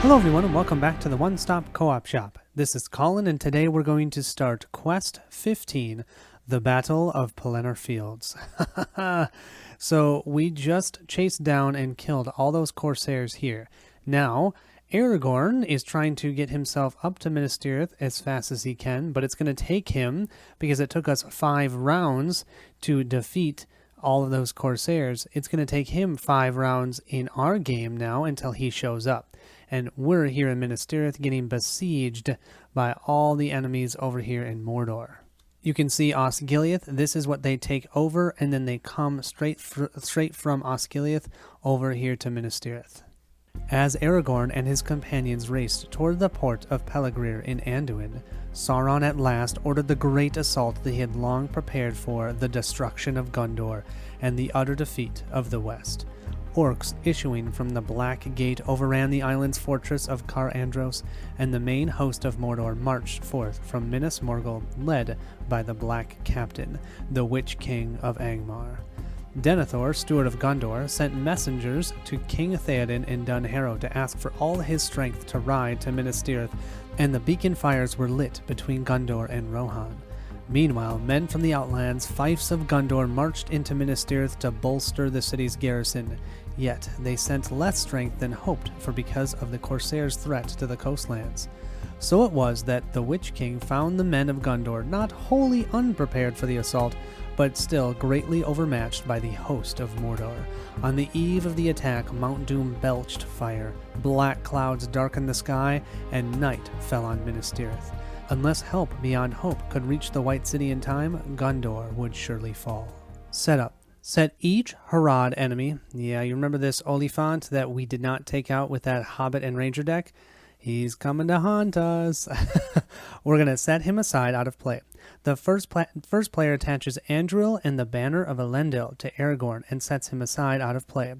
Hello everyone and welcome back to the One Stop Co-op Shop. This is Colin and today we're going to start Quest 15, The Battle of Pelennor Fields. So we just chased down and killed all those Corsairs here. Now, Aragorn is trying to get himself up to Minas Tirith as fast as he can, but it's going to take him, because it took us 5 rounds to defeat all of those Corsairs, it's going to take him 5 rounds in our game now until he shows up. And we're here in Minas Tirith getting besieged by all the enemies over here in Mordor. You can see Osgiliath. This is what they take over, and then they come straight from Osgiliath over here to Minas Tirith. As Aragorn and his companions raced toward the port of Pelegrir in Anduin, Sauron at last ordered the great assault that he had long prepared for, the destruction of Gondor and the utter defeat of the West. Orcs issuing from the Black Gate overran the island's fortress of Car Andros, and the main host of Mordor marched forth from Minas Morgul, led by the Black Captain, the Witch King of Angmar. Denethor, steward of Gondor, sent messengers to King Theoden in Dun Harrow to ask for all his strength to ride to Minas Tirith, and the beacon fires were lit between Gondor and Rohan. Meanwhile, men from the outlands, fiefs of Gondor, marched into Minas Tirith to bolster the city's garrison. Yet they sent less strength than hoped, for because of the Corsairs' threat to the coastlands. So it was that the Witch King found the men of Gondor not wholly unprepared for the assault, but still greatly overmatched by the host of Mordor. On the eve of the attack, Mount Doom belched fire, black clouds darkened the sky, and night fell on Minas Tirith. Unless help beyond hope could reach the White City in time, Gondor would surely fall. Setup. Set each Harad enemy, yeah, you remember this Oliphant that we did not take out with that Hobbit and Ranger deck? He's coming to haunt us. We're going to set him aside out of play. The first player attaches Anduril and the Banner of Elendil to Aragorn and sets him aside out of play.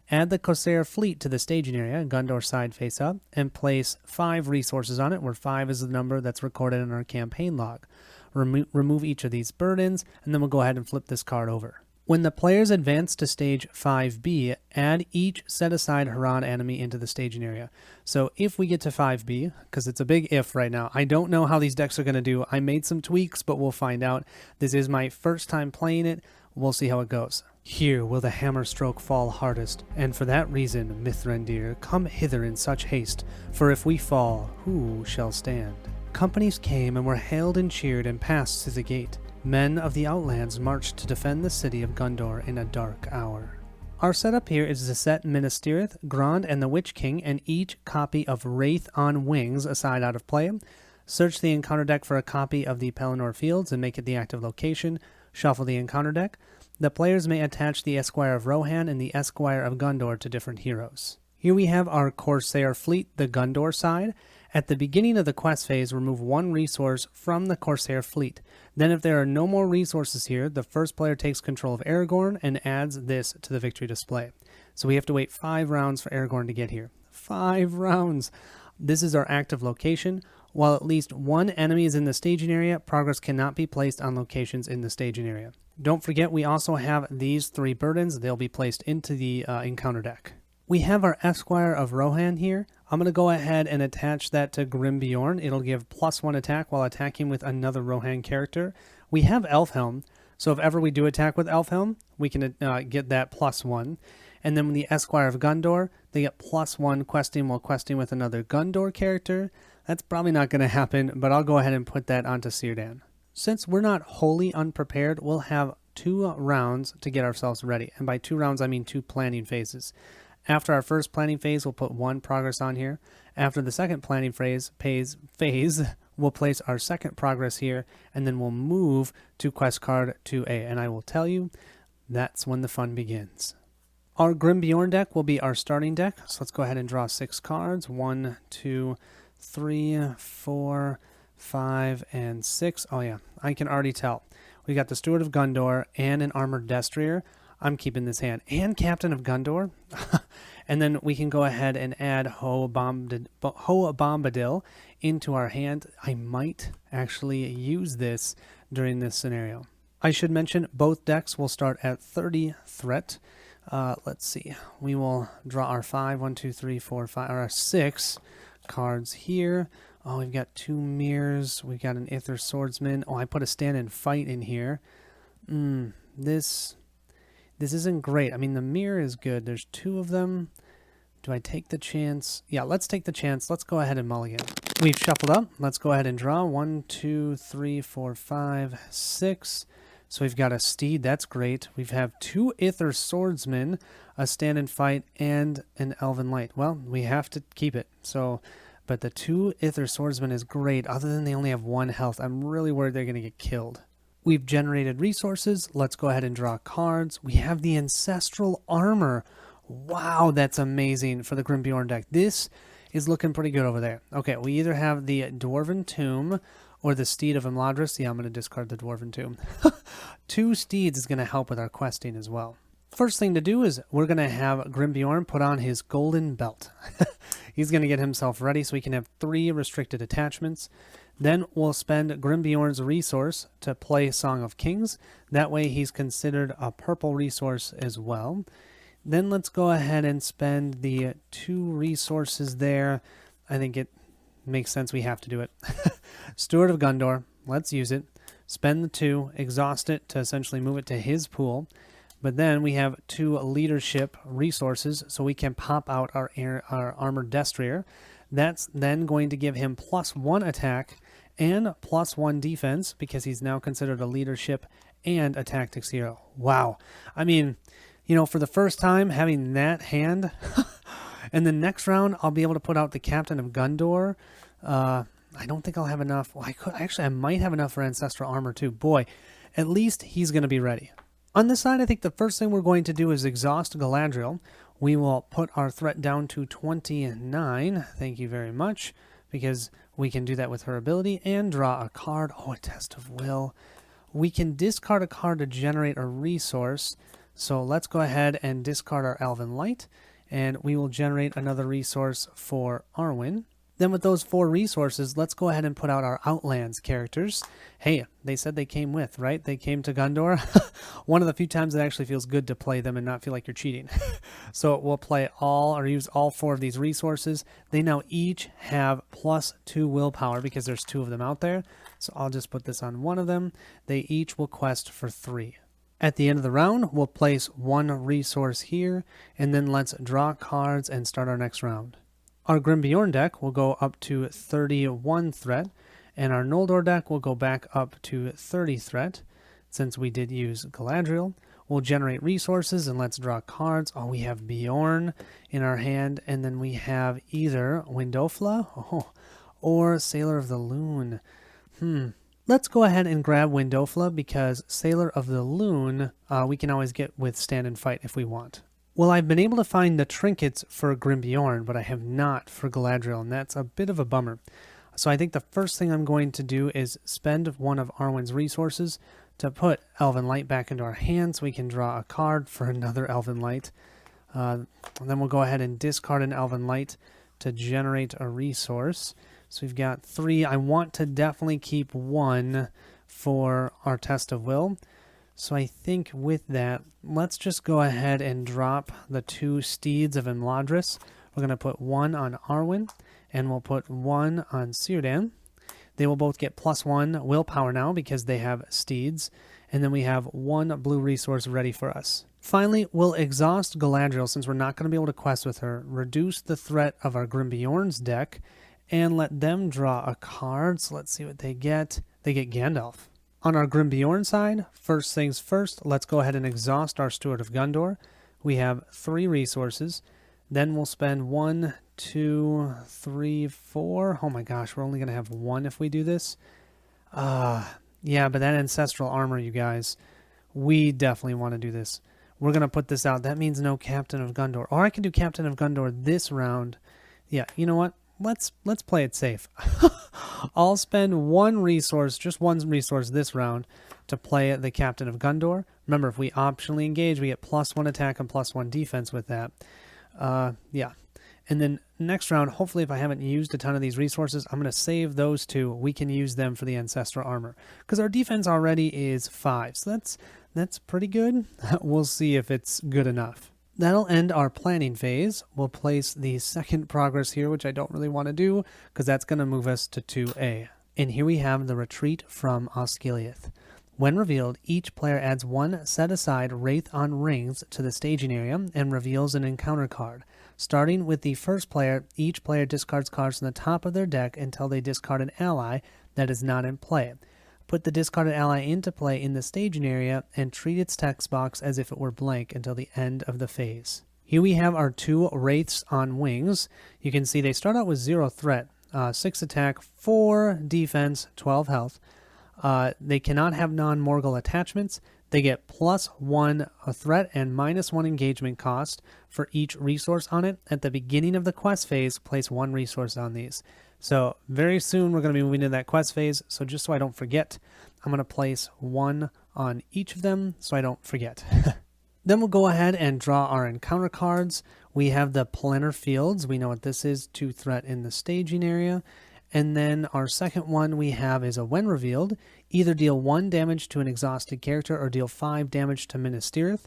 Add the Corsair fleet to the staging area, Gondor side face up, and place 5 resources on it, where 5 is the number that's recorded in our campaign log. Remove each of these burdens, and then we'll go ahead and flip this card over. When the players advance to stage 5B, add each set-aside Harad enemy into the staging area. So if we get to 5B, because it's a big if right now, I don't know how these decks are going to do. I made some tweaks, but we'll find out. This is my first time playing it. We'll see how it goes. Here will the hammer stroke fall hardest, and for that reason, Mithrandir, come hither in such haste, for if we fall, who shall stand? Companies came and were hailed and cheered and passed through the gate. Men of the Outlands marched to defend the city of Gondor in a dark hour. Our setup here is to set Minas Tirith, Grond, and the Witch King, and each copy of Wraith on Wings aside out of play. Search the encounter deck for a copy of the Pelennor Fields and make it the active location. Shuffle the encounter deck. The players may attach the Esquire of Rohan and the Esquire of Gondor to different heroes. Here we have our Corsair fleet, the Gondor side. At the beginning of the quest phase, remove 1 resource from the Corsair fleet. Then if there are no more resources here, the first player takes control of Aragorn and adds this to the victory display. So we have to wait 5 rounds for Aragorn to get here. 5 rounds! This is our active location. While at least 1 enemy is in the staging area, progress cannot be placed on locations in the staging area. Don't forget we also have these 3 burdens. They'll be placed into the encounter deck. We have our Esquire of Rohan here. I'm going to go ahead and attach that to Grimbjorn. It'll give +1 attack while attacking with another Rohan character. We have Elfhelm, so if ever we do attack with Elfhelm, we can get that +1. And then with the Esquire of Gondor, they get +1 questing while questing with another Gondor character. That's probably not going to happen, but I'll go ahead and put that onto Círdan. Since we're not wholly unprepared, we'll have 2 rounds to get ourselves ready. And by 2 rounds, I mean 2 planning phases. After our first planning phase, we'll put 1 progress on here. After the second planning phase, we'll place our second progress here, and then we'll move to quest card 2A. And I will tell you, that's when the fun begins. Our Grimbjorn deck will be our starting deck. So let's go ahead and draw 6 cards. 1, 2, 3, 4, 5, and 6. Oh yeah, I can already tell. We got the Steward of Gondor and an Armored Destrier. I'm keeping this hand. And Captain of Gondor. And then we can go ahead and add Hoa Bombadil into our hand. I might actually use this during this scenario. I should mention both decks will start at 30 threat. Let's see. We will draw our 5, 1, 2, 3, 4, 5, or our 6 cards here. Oh, we've got 2 mirrors. We've got an Aether Swordsman. Oh, I put a stand and fight in here. This isn't great. I mean, the mirror is good. There's 2 of them. Do I take the chance? Yeah, let's take the chance. Let's go ahead and mulligan. We've shuffled up. Let's go ahead and draw. 1, 2, 3, 4, 5, 6. So we've got a steed. That's great. We have 2 Aether Swordsmen, a stand and fight, and an Elven Light. Well, we have to keep it. So, but the 2 Aether Swordsmen is great. Other than they only have 1 health, I'm really worried they're going to get killed. We've generated resources. Let's go ahead and draw cards. We have the Ancestral Armor. Wow, that's amazing for the Grimbjorn deck. This is looking pretty good over there. Okay, we either have the Dwarven Tomb or the Steed of Imladris. Yeah, I'm going to discard the Dwarven Tomb. 2 steeds is going to help with our questing as well. First thing to do is we're going to have Grimbjorn put on his golden belt. He's going to get himself ready so he can have 3 restricted attachments. Then we'll spend Grimbjorn's resource to play Song of Kings. That way he's considered a purple resource as well. Then let's go ahead and spend the 2 resources there. I think it makes sense. We have to do it. Steward of Gondor. Let's use it. Spend the 2. Exhaust it to essentially move it to his pool. But then we have 2 leadership resources, so we can pop out our Armored Destrier. That's then going to give him +1 attack and +1 defense because he's now considered a leadership and a tactics hero. Wow. I mean, you know, for the first time having that hand, and the next round I'll be able to put out the Captain of Gondor. I don't think I'll have enough. Well, I might have enough for Ancestral Armor too. Boy, at least he's going to be ready. On this side, I think the first thing we're going to do is exhaust Galadriel. We will put our threat down to 29. Thank you very much, because we can do that with her ability and draw a card. Oh, a Test of Will. We can discard a card to generate a resource. So let's go ahead and discard our Elven Light, and we will generate another resource for Arwen. Then with those 4 resources, let's go ahead and put out our Outlands characters. Hey, they said they came with, right? They came to Gondor. One of the few times it actually feels good to play them and not feel like you're cheating. So we'll play all, or use all 4 of these resources. They now each have +2 willpower because there's 2 of them out there. So I'll just put this on one of them. They each will quest for 3. At the end of the round, we'll place 1 resource here, and then let's draw cards and start our next round. Our Grimbjorn deck will go up to 31 threat, and our Noldor deck will go back up to 30 threat. Since we did use Galadriel, we'll generate resources and let's draw cards. Oh, we have Bjorn in our hand, and then we have either Windofla or Sailor of the Loon. Let's go ahead and grab Windofla because Sailor of the Loon we can always get with Stand and Fight if we want. Well, I've been able to find the trinkets for Grimbjorn, but I have not for Galadriel, and that's a bit of a bummer. So I think the first thing I'm going to do is spend one of Arwen's resources to put Elven Light back into our hands so we can draw a card for another Elven Light. And then we'll go ahead and discard an Elven Light to generate a resource. So we've got 3. I want to definitely keep 1 for our Test of Will. So I think with that, let's just go ahead and drop the 2 Steeds of Imladris. We're going to put 1 on Arwen, and we'll put 1 on Círdan. They will both get +1 willpower now because they have steeds, and then we have 1 blue resource ready for us. Finally, we'll exhaust Galadriel since we're not going to be able to quest with her, reduce the threat of our Grimbjorn's deck, and let them draw a card. So let's see what they get. They get Gandalf. On our Grimbjorn side, first things first, let's go ahead and exhaust our Steward of Gondor. We have 3 resources. Then we'll spend 1, 2, 3, 4. Oh my gosh, we're only going to have 1 if we do this. Yeah, but that Ancestral Armor, you guys, we definitely want to do this. We're going to put this out. That means no Captain of Gondor. Or I can do Captain of Gondor this round. Yeah, you know what? Let's play it safe. I'll spend 1 resource, just 1 resource this round to play the Captain of Gondor. Remember, if we optionally engage, we get +1 attack and +1 defense with that. Yeah. And then next round, hopefully if I haven't used a ton of these resources, I'm going to save those 2. We can use them for the Ancestral Armor. Because our defense already is 5. So that's pretty good. We'll see if it's good enough. That'll end our planning phase. We'll place the second progress here, which I don't really want to do, because that's going to move us to 2A. And here we have the retreat from Osgiliath. When revealed, each player adds one set-aside Wraith on Rings to the staging area and reveals an encounter card. Starting with the first player, each player discards cards from the top of their deck until they discard an ally that is not in play. Put the discarded ally into play in the staging area and treat its text box as if it were blank until the end of the phase. Here we have our two Wraiths on Wings. You can see they start out with 0 threat, 6 attack, 4 defense, 12 health. They cannot have non-Morgul attachments. They get +1 a threat and -1 engagement cost for each resource on it. At the beginning of the quest phase, place 1 resource on these. So very soon we're going to be moving to that quest phase. So just so I don't forget, I'm going to place 1 on each of them so I don't forget. Then we'll go ahead and draw our encounter cards. We have the Pelennor Fields. We know what this is, 2 threat in the staging area. And then our second one we have is a when revealed, either deal 1 damage to an exhausted character or deal 5 damage to Minas Tirith.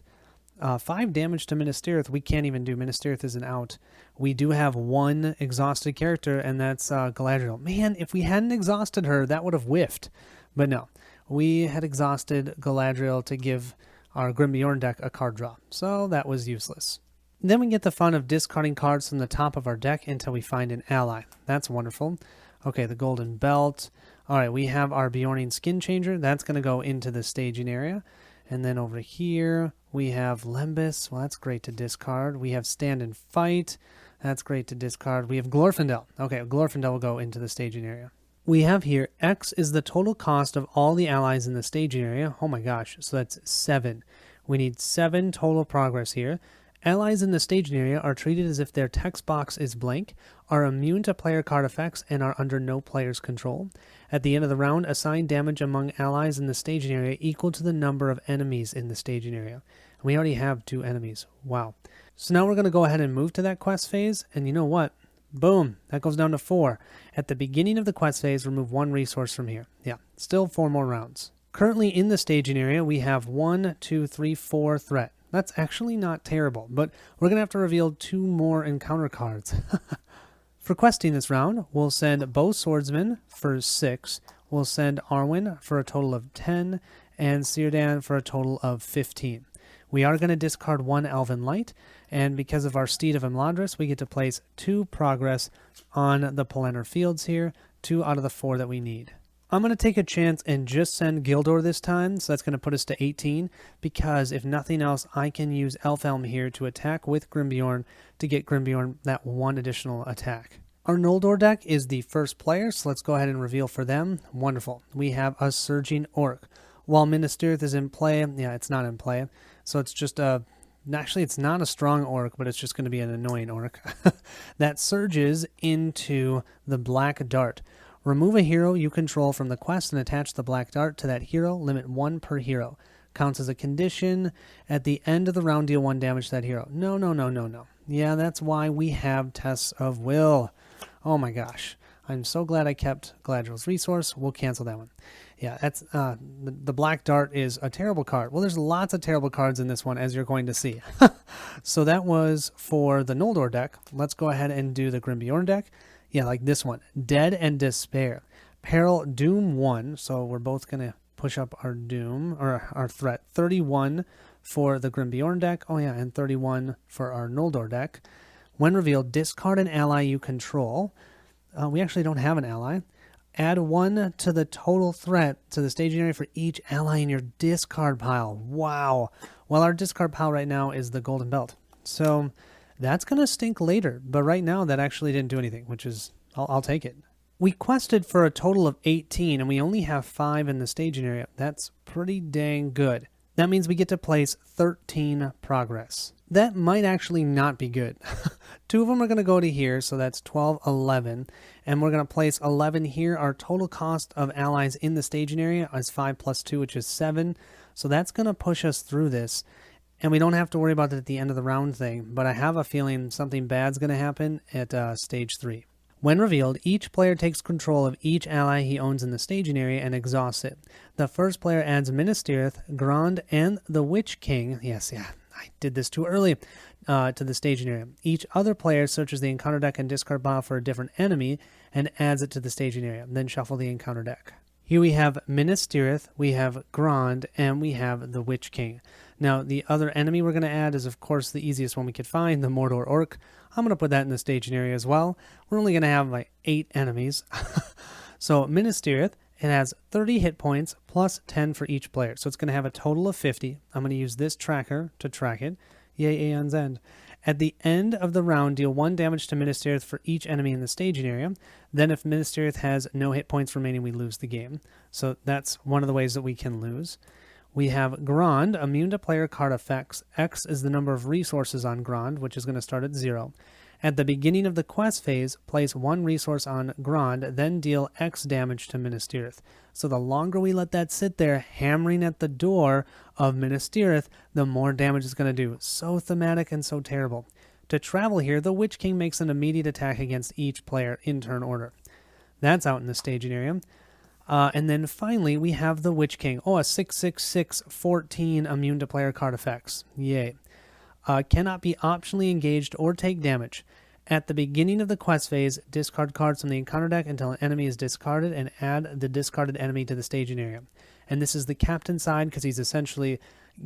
5 damage to Minas Tirith, we can't even do. Minas Tirith isn't out. We do have 1 exhausted character, and that's Galadriel. Man, if we hadn't exhausted her, that would have whiffed. But no, we had exhausted Galadriel to give our Grimbeorn deck a card draw, so that was useless. Then we get the fun of discarding cards from the top of our deck until we find an ally. That's wonderful. Okay, the Golden Belt. All right, we have our Bjorning Skin Changer. That's going to go into the staging area. And then over here, we have Lembas. Well, that's great to discard. We have Stand and Fight. That's great to discard. We have Glorfindel. Okay, Glorfindel will go into the staging area. We have here, X is the total cost of all the allies in the staging area. Oh my gosh, so that's 7. We need 7 total progress here. Allies in the staging area are treated as if their text box is blank, are immune to player card effects, and are under no player's control. At the end of the round, assign damage among allies in the staging area equal to the number of enemies in the staging area. And we already have 2 enemies. Wow. So now we're going to go ahead and move to that quest phase, and you know what? Boom, that goes down to 4. At the beginning of the quest phase, remove 1 resource from here. Yeah, still 4 more rounds. Currently in the staging area, we have 1, 2, 3, 4 threat. That's actually not terrible, but we're going to have to reveal 2 more encounter cards. For questing this round, we'll send Bow Swordsman for 6, we'll send Arwen for a total of 10, and Círdan for a total of 15. We are going to discard 1 Elven Light, and because of our Steed of Imladris, we get to place 2 progress on the Pelennor Fields here, 2 out of the 4 that we need. I'm going to take a chance and just send Gildor this time, so that's going to put us to 18, because if nothing else, I can use Elfhelm here to attack with Grimbeorn to get Grimbeorn that 1 additional attack. Our Noldor deck is the first player, so let's go ahead and reveal for them. Wonderful. We have a Surging Orc. While Minas Tirith is in play, yeah, it's not in play, so it's just a... Actually, it's not a strong orc, but it's just going to be an annoying orc. That surges into the Black Dart. Remove a hero you control from the quest and attach the Black Dart to that hero. Limit 1 per hero. Counts as a condition. At the end of the round, deal 1 damage to that hero. No. Yeah, that's why we have Tests of Will. Oh my gosh. I'm so glad I kept Galadriel's resource. We'll cancel that one. Yeah, that's the Black Dart is a terrible card. Well, there's lots of terrible cards in this one, as you're going to see. So that was for the Noldor deck. Let's go ahead and do the Grimbeorn deck. Yeah, like this one. Dead and Despair. Peril Doom 1. So we're both going to push up our Doom, or our threat. 31 for the Grimbeorn deck. Oh yeah, and 31 for our Noldor deck. When revealed, discard an ally you control. We actually don't have an ally. Add 1 to the total threat to the staging area for each ally in your discard pile. Wow. Well, our discard pile right now is the Golden Belt. So that's going to stink later. But right now, that actually didn't do anything, which is, I'll take it. We quested for a total of 18, and we only have 5 in the staging area. That's pretty dang good. That means we get to place 13 progress. That might actually not be good. 2 of them are going to go to here, so that's 12, 11. And we're going to place 11 here. Our total cost of allies in the staging area is 5 plus 2, which is 7. So that's going to push us through this. And we don't have to worry about it at the end of the round thing, but I have a feeling something bad's going to happen at stage 3. When revealed, each player takes control of each ally he owns in the staging area and exhausts it. The first player adds Minas Tirith, Grond, and the Witch King. Yes, yeah. I did this too early, to the staging area. Each other player searches the encounter deck and discard pile for a different enemy and adds it to the staging area. Then shuffle the encounter deck. Here we have Minas Tirith, we have Grond, and we have the Witch King. Now, the other enemy we're going to add is, of course, the easiest one we could find, the Mordor Orc. I'm going to put that in the staging area as well. We're only going to have like 8 enemies. So Minas Tirith, it has 30 hit points plus 10 for each player. So it's going to have a total of 50. I'm going to use this tracker to track it. Yay, Aeon's End. At the end of the round, deal 1 damage to Minas Tirith for each enemy in the staging area. Then if Minas Tirith has no hit points remaining, we lose the game. So that's one of the ways that we can lose. We have Grond, immune to player card effects. X is the number of resources on Grond, which is going to start at 0. At the beginning of the quest phase, place 1 resource on Grond, then deal X damage to Minas Tirith. So the longer we let that sit there, hammering at the door of Minas Tirith, the more damage it's going to do. So thematic and so terrible. To travel here, the Witch King makes an immediate attack against each player in turn order. That's out in the staging area. And then finally, we have the Witch King. Oh, a 6/6/6/14 immune to player card effects. Yay. Cannot be optionally engaged or take damage. At the beginning of the quest phase, discard cards from the encounter deck until an enemy is discarded and add the discarded enemy to the staging area. And this is the captain side because he's essentially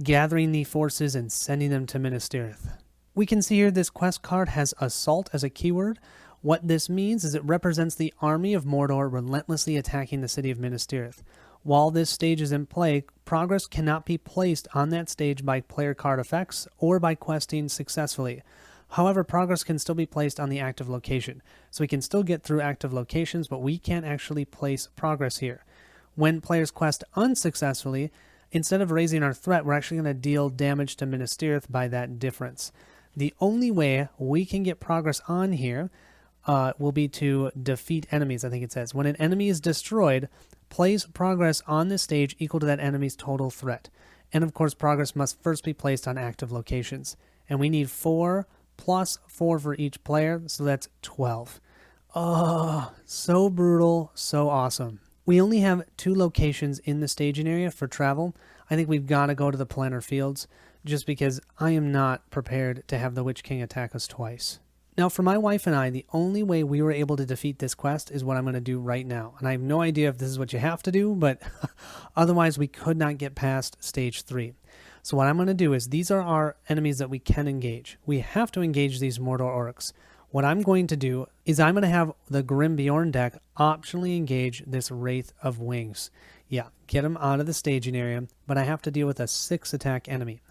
gathering the forces and sending them to Minas Tirith. We can see here this quest card has Assault as a keyword. What this means is it represents the army of Mordor relentlessly attacking the city of Minas Tirith. While this stage is in play, progress cannot be placed on that stage by player card effects or by questing successfully. However, progress can still be placed on the active location. So we can still get through active locations, but we can't actually place progress here. When players quest unsuccessfully, instead of raising our threat, we're actually going to deal damage to Minas Tirith by that difference. The only way we can get progress on here will be to defeat enemies, I think it says. When an enemy is destroyed, place progress on this stage equal to that enemy's total threat. And of course, progress must first be placed on active locations. And we need 4 plus 4 for each player, so that's 12. Oh, so brutal, so awesome. We only have 2 locations in the staging area for travel. I think we've got to go to the Pelennor Fields, just because I am not prepared to have the Witch King attack us twice. Now, for my wife and I, the only way we were able to defeat this quest is what I'm going to do right now. And I have no idea if this is what you have to do, but otherwise we could not get past stage 3. So what I'm going to do is, these are our enemies that we can engage. We have to engage these Mordor Orcs. What I'm going to do is I'm going to have the Grim Bjorn deck optionally engage this Wraith of Wings. Yeah, get him out of the staging area, but I have to deal with a 6 attack enemy.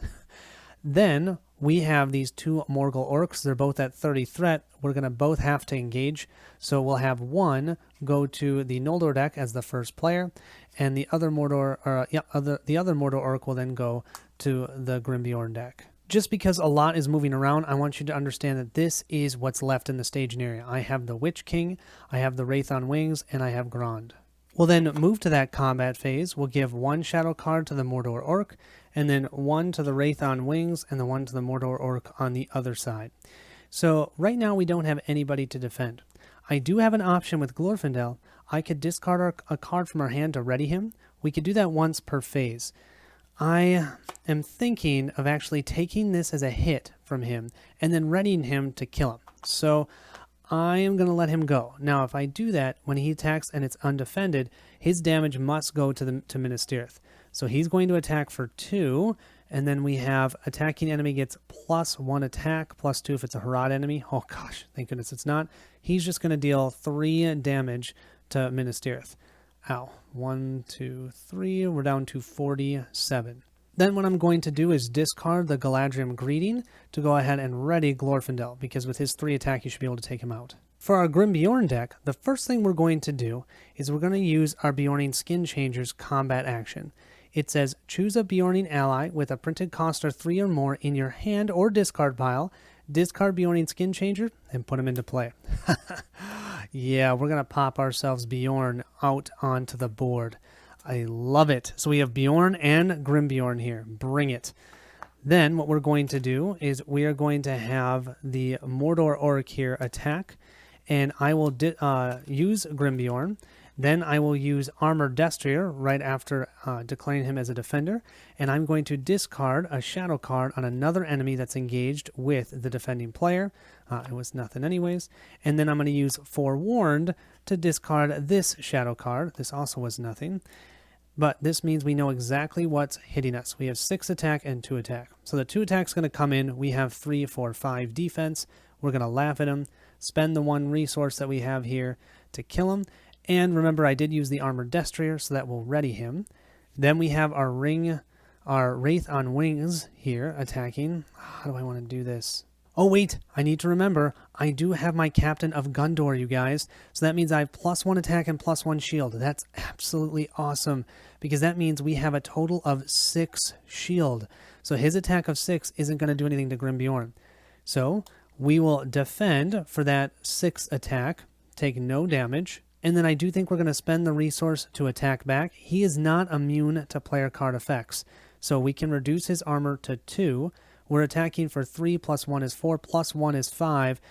Then we have these 2 Morgul Orcs. They're both at 30 threat. We're going to both have to engage. So we'll have one go to the Noldor deck as the first player, and the other Mordor Orc will then go to the Grimbjorn deck. Just because a lot is moving around, I want you to understand that this is what's left in the staging area. I have the Witch King, I have the Wraith on Wings, and I have Grond. We'll then move to that combat phase. We'll give 1 shadow card to the Mordor Orc, and then 1 to the Wraith on Wings, and the 1 to the Mordor Orc on the other side. So right now we don't have anybody to defend. I do have an option with Glorfindel. I could discard a card from our hand to ready him. We could do that once per phase. I am thinking of actually taking this as a hit from him and then readying him to kill him. So I am going to let him go. Now, if I do that, when he attacks and it's undefended, his damage must go to Minas Tirith. So he's going to attack for 2, and then we have attacking enemy gets +1 attack, +2 if it's a Harad enemy. Oh gosh, thank goodness it's not. He's just going to deal 3 damage to Minas Tirith. Ow. 1, 2, 3. We're down to 47. Then what I'm going to do is discard the Galadriel Greeting to go ahead and ready Glorfindel, because with his 3 attack, you should be able to take him out. For our Grim Bjorn deck, the first thing we're going to do is we're going to use our Bjorning Skin Changer's combat action. It says, choose a Bjorning ally with a printed cost of 3 or more in your hand or discard pile, discard Bjorning Skin Changer, and put him into play. Yeah, we're going to pop ourselves Bjorn out onto the board. I love it. So we have Bjorn and Grimbjorn here. Bring it. Then what we're going to do is we are going to have the Mordor Orc here attack, and I will use Grimbjorn, Then I will use Armor Destrier right after declaring him as a defender, and I'm going to discard a shadow card on another enemy that's engaged with the defending player. It was nothing anyways. And then I'm going to use Forewarned to discard this shadow card. This also was nothing. But this means we know exactly what's hitting us. We have 6 attack and 2 attack. So the 2 attack's going to come in. We have 3, 4, 5 defense. We're going to laugh at him, spend the 1 resource that we have here to kill him. And remember, I did use the Armor Destrier, so that will ready him. Then we have our Wraith on Wings here attacking. How do I want to do this? Oh, wait, I need to remember, I do have my Captain of Gundor, you guys. So that means I have +1 attack and +1 shield. That's absolutely awesome, because that means we have a total of 6 shield. So his attack of 6 isn't going to do anything to Grimbjorn. So we will defend for that 6 attack, take no damage, and then I do think we're going to spend the resource to attack back. He is not immune to player card effects, so we can reduce his armor to 2. We're attacking for 3, +1 is 4, +1 is 5.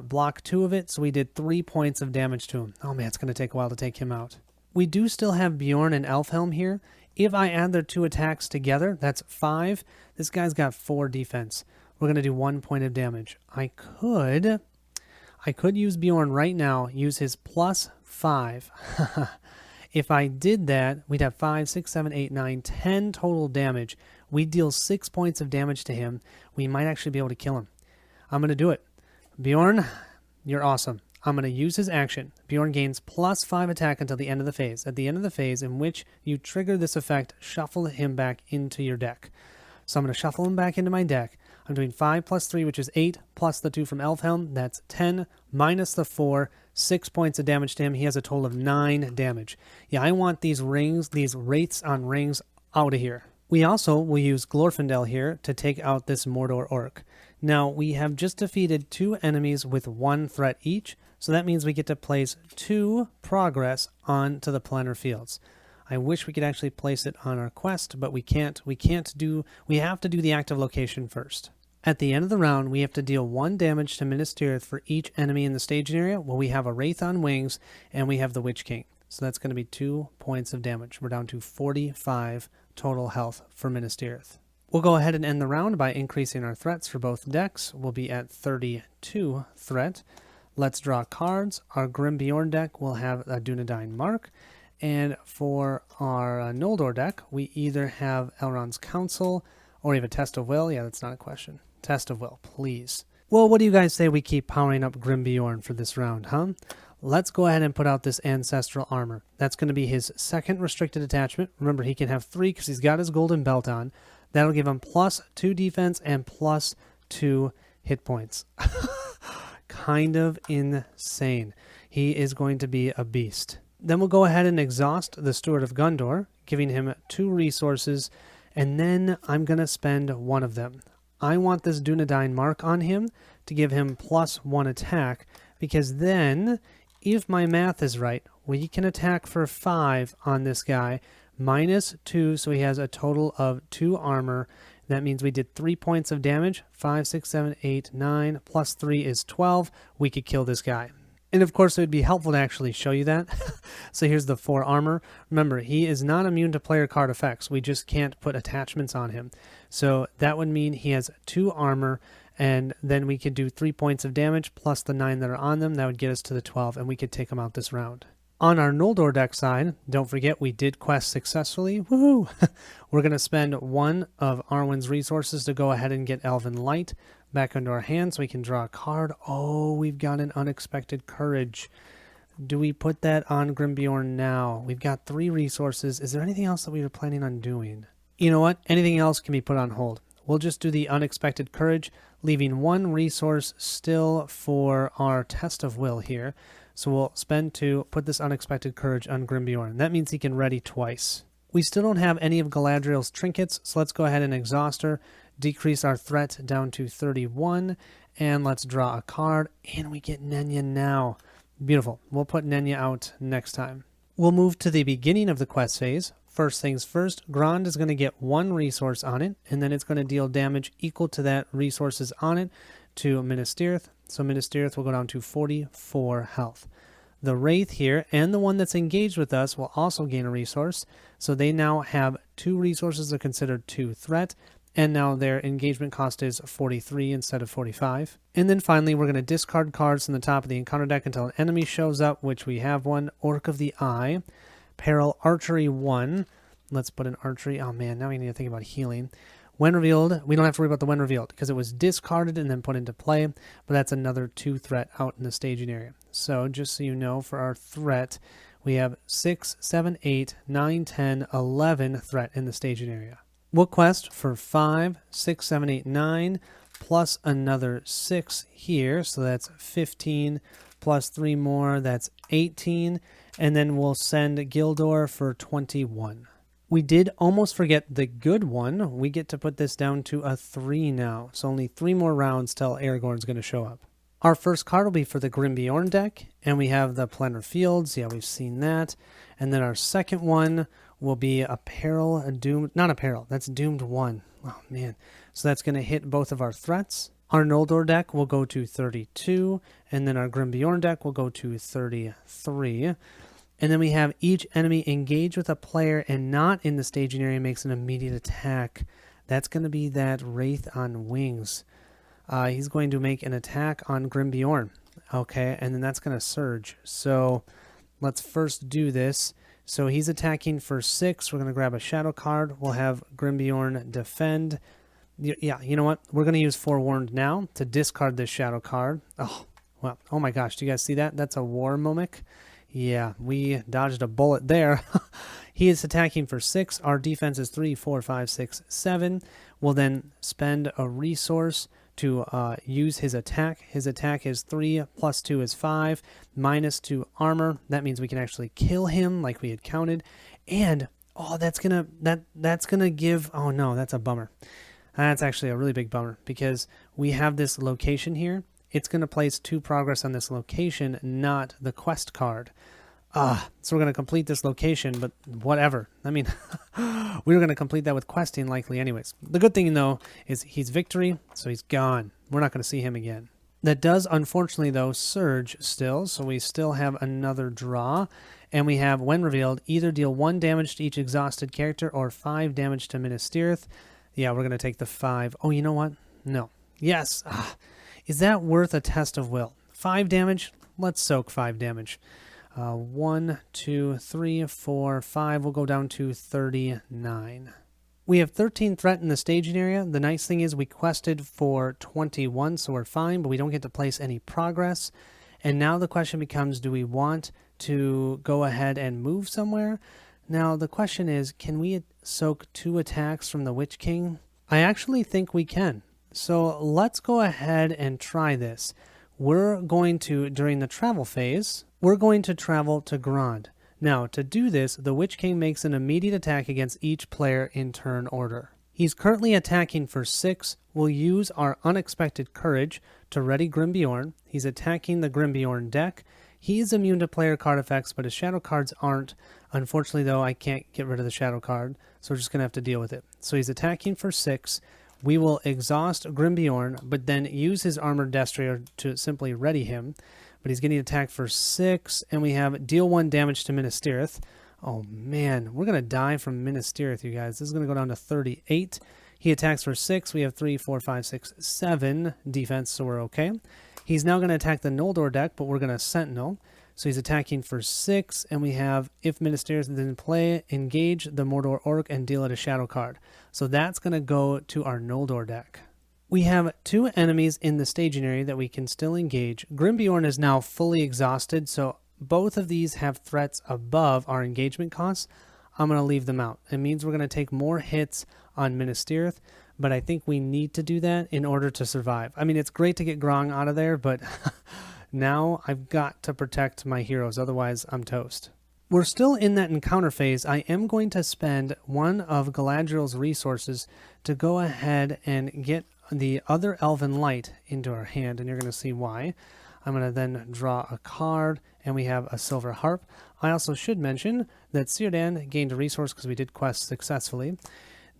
Block 2 of it, so we did 3 points of damage to him. Oh man, it's going to take a while to take him out. We do still have Bjorn and Elfhelm here. If I add their 2 attacks together, that's 5. This guy's got 4 defense. We're going to do 1 point of damage. I could use Bjorn right now, use his +5. If I did that, we'd have 5, 6, 7, 8, 9, 10 total damage. We deal 6 points of damage to him. We might actually be able to kill him. I'm going to do it. Bjorn, you're awesome. I'm going to use his action. Bjorn gains +5 attack until the end of the phase. At the end of the phase in which you trigger this effect, shuffle him back into your deck. So I'm going to shuffle him back into my deck. I'm doing 5 + 3, which is 8, plus the 2 from Elfhelm. That's 10, minus the 4, 6 points of damage to him. He has a total of 9 damage. Yeah, I want these rings, these wraiths on rings, out of here. We also will use Glorfindel here to take out this Mordor Orc. Now, we have just defeated 2 enemies with 1 threat each, so that means we get to place 2 progress onto the Pelennor Fields. I wish we could actually place it on our quest, but we can't. We have to do the active location first. At the end of the round, we have to deal 1 damage to Minas Tirith for each enemy in the staging area. Well, we have a Wraith on Wings, and we have the Witch King. So that's going to be 2 points of damage. We're down to 45 total health for Minas Tirith. We'll go ahead and end the round by increasing our threats for both decks. We'll be at 32 threat. Let's draw cards. Our Grimbjorn deck will have a Dunedain Mark. And for our Noldor deck, we either have Elrond's Council or even Test of Will. Yeah, that's not a question. Test of Will, please. Well, what do you guys say we keep powering up Grimbjorn for this round, huh? Let's go ahead and put out this Ancestral Armor. That's going to be his 2nd restricted attachment. Remember, he can have 3 because he's got his golden belt on. That'll give him +2 defense and +2 hit points. Kind of insane. He is going to be a beast. Then we'll go ahead and exhaust the Steward of Gondor, giving him 2 resources, and then I'm going to spend 1 of them. I want this Dunedain Mark on him to give him +1 attack, because then, if my math is right, we can attack for 5 on this guy, -2, so he has a total of 2 armor. That means we did 3 points of damage, 5, 6, 7, 8, 9, +3 is 12. We could kill this guy. And of course, it would be helpful to actually show you that. So here's the 4 armor. Remember, he is not immune to player card effects. We just can't put attachments on him. So that would mean he has 2 armor, and then we could do 3 points of damage plus the 9 that are on them. That would get us to the 12, and we could take him out this round. On our Noldor deck side, don't forget we did quest successfully. Woohoo! We're going to spend 1 of Arwen's resources to go ahead and get Elven Light back into our hands so we can draw a card. Oh, we've got an Unexpected Courage. Do we put that on Grimbjorn now? We've got 3 resources. Is there anything else that we were planning on doing? You know what? Anything else can be put on hold. We'll just do the Unexpected Courage, leaving 1 resource still for our Test of Will here. So we'll spend 2, put this Unexpected Courage on Grimbjorn. That means he can ready twice. We still don't have any of Galadriel's trinkets, so let's go ahead and exhaust her, decrease our threat down to 31, and let's draw a card, and we get Nenya now. Beautiful. We'll put Nenya out next time. We'll move to the beginning of the quest phase. First things first, Grond is going to get 1 resource on it, and then it's going to deal damage equal to that resources on it to Minas Tirith. So Minas Tirith will go down to 44 health. The Wraith here and the one that's engaged with us will also gain a resource. So they now have 2 resources that are considered 2 threat. And now their engagement cost is 43 instead of 45. And then finally, we're going to discard cards from the top of the encounter deck until an enemy shows up, which we have one. Orc of the Eye. Peril Archery 1. Let's put an archery. Oh man, now we need to think about healing. When revealed, we don't have to worry about the when revealed because it was discarded and then put into play, but that's another 2 threat out in the staging area. So just so you know, for our threat, we have 6, 7, 8, 9, 10, 11 threat in the staging area. We'll quest for 5, 6, 7, 8, 9, plus another 6 here, so that's 15, plus 3 more, that's 18, and then we'll send Gildor for 21. We did almost forget the good one. We get to put this down to a 3 now. So only 3 more rounds till Aragorn's going to show up. Our first card will be for the Grim-Bjorn deck. And we have the Pelennor Fields. Yeah, we've seen that. And then our second one will be a Peril, a Doomed... Not a Peril. That's Doomed 1. Oh, man. So that's going to hit both of our threats. Our Noldor deck will go to 32. And then our Grim-Bjorn deck will go to 33. And then we have each enemy engage with a player and not in the staging area makes an immediate attack. That's going to be that Wraith on Wings. He's going to make an attack on Grim-Bjorn. Okay, and then that's going to surge. So let's first do this. So he's attacking for 6. We're going to grab a shadow card. We'll have Grim-Bjorn defend. Yeah, you know what? We're going to use Forewarned now to discard this shadow card. Oh, well, oh my gosh, do you guys see that? That's a War Mimic. Yeah, we dodged a bullet there. He is attacking for 6. Our defense is 3, 4, 5, 6, 7. We'll then spend a resource to use his attack. His attack is 3, plus 2 is 5, minus 2 armor. That means we can actually kill him like we had counted. And, oh, that's gonna give... Oh, no, that's a bummer. That's actually a really big bummer because we have this location here. It's going to place 2 progress on this location, not the quest card. So we're going to complete this location, but whatever. I mean, we were going to complete that with questing likely anyways. The good thing, though, is he's victory, so he's gone. We're not going to see him again. That does, unfortunately, though, surge still, so we still have another draw. And we have, when revealed, either deal 1 damage to each exhausted character or 5 damage to Minas Tirith. Yeah, we're going to take the 5. Oh, you know what? No. Yes. Is that worth a test of will? 5 damage? Let's soak 5 damage. 1, 2, 3, 4, 5. We'll go down to 39. We have 13 threat in the staging area. The nice thing is we quested for 21, so we're fine, but we don't get to place any progress. And now the question becomes, do we want to go ahead and move somewhere? Now the question is, can we soak 2 attacks from the Witch King? I actually think we can. So let's go ahead and try this. We're going to, during the travel phase, we're going to travel to Grond. Now, to do this, the Witch King makes an immediate attack against each player in turn order. He's currently attacking for 6. We'll use our Unexpected Courage to ready Grim-Bjorn. He's attacking the Grim-Bjorn deck. He's immune to player card effects, but his shadow cards aren't. Unfortunately, though, I can't get rid of the shadow card, so we're just going to have to deal with it. So he's attacking for 6. We will exhaust Grim-Bjorn, but then use his Armored Destrier to simply ready him. But he's getting attacked for 6, and we have deal 1 damage to Minas Tirith. Oh man, we're going to die from Minas Tirith, you guys. This is going to go down to 38. He attacks for 6. We have 3, 4, 5, 6, 7 defense, so we're okay. He's now going to attack the Noldor deck, but we're going to Sentinel. So he's attacking for 6, and we have, if Minas Tirith is in play, engage the Mordor Orc and deal it a shadow card. So that's going to go to our Noldor deck. We have 2 enemies in the staging area that we can still engage. Grim-Bjorn is now fully exhausted, so both of these have threats above our engagement costs. I'm going to leave them out. It means we're going to take more hits on Minas Tirith, but I think we need to do that in order to survive. I mean, it's great to get Grong out of there, but now I've got to protect my heroes, otherwise I'm toast. We're still in that encounter phase. I am going to spend one of Galadriel's resources to go ahead and get the other Elven Light into our hand, and you're going to see why. I'm going to then draw a card, and we have a Silver Harp. I also should mention that Círdan gained a resource because we did quest successfully.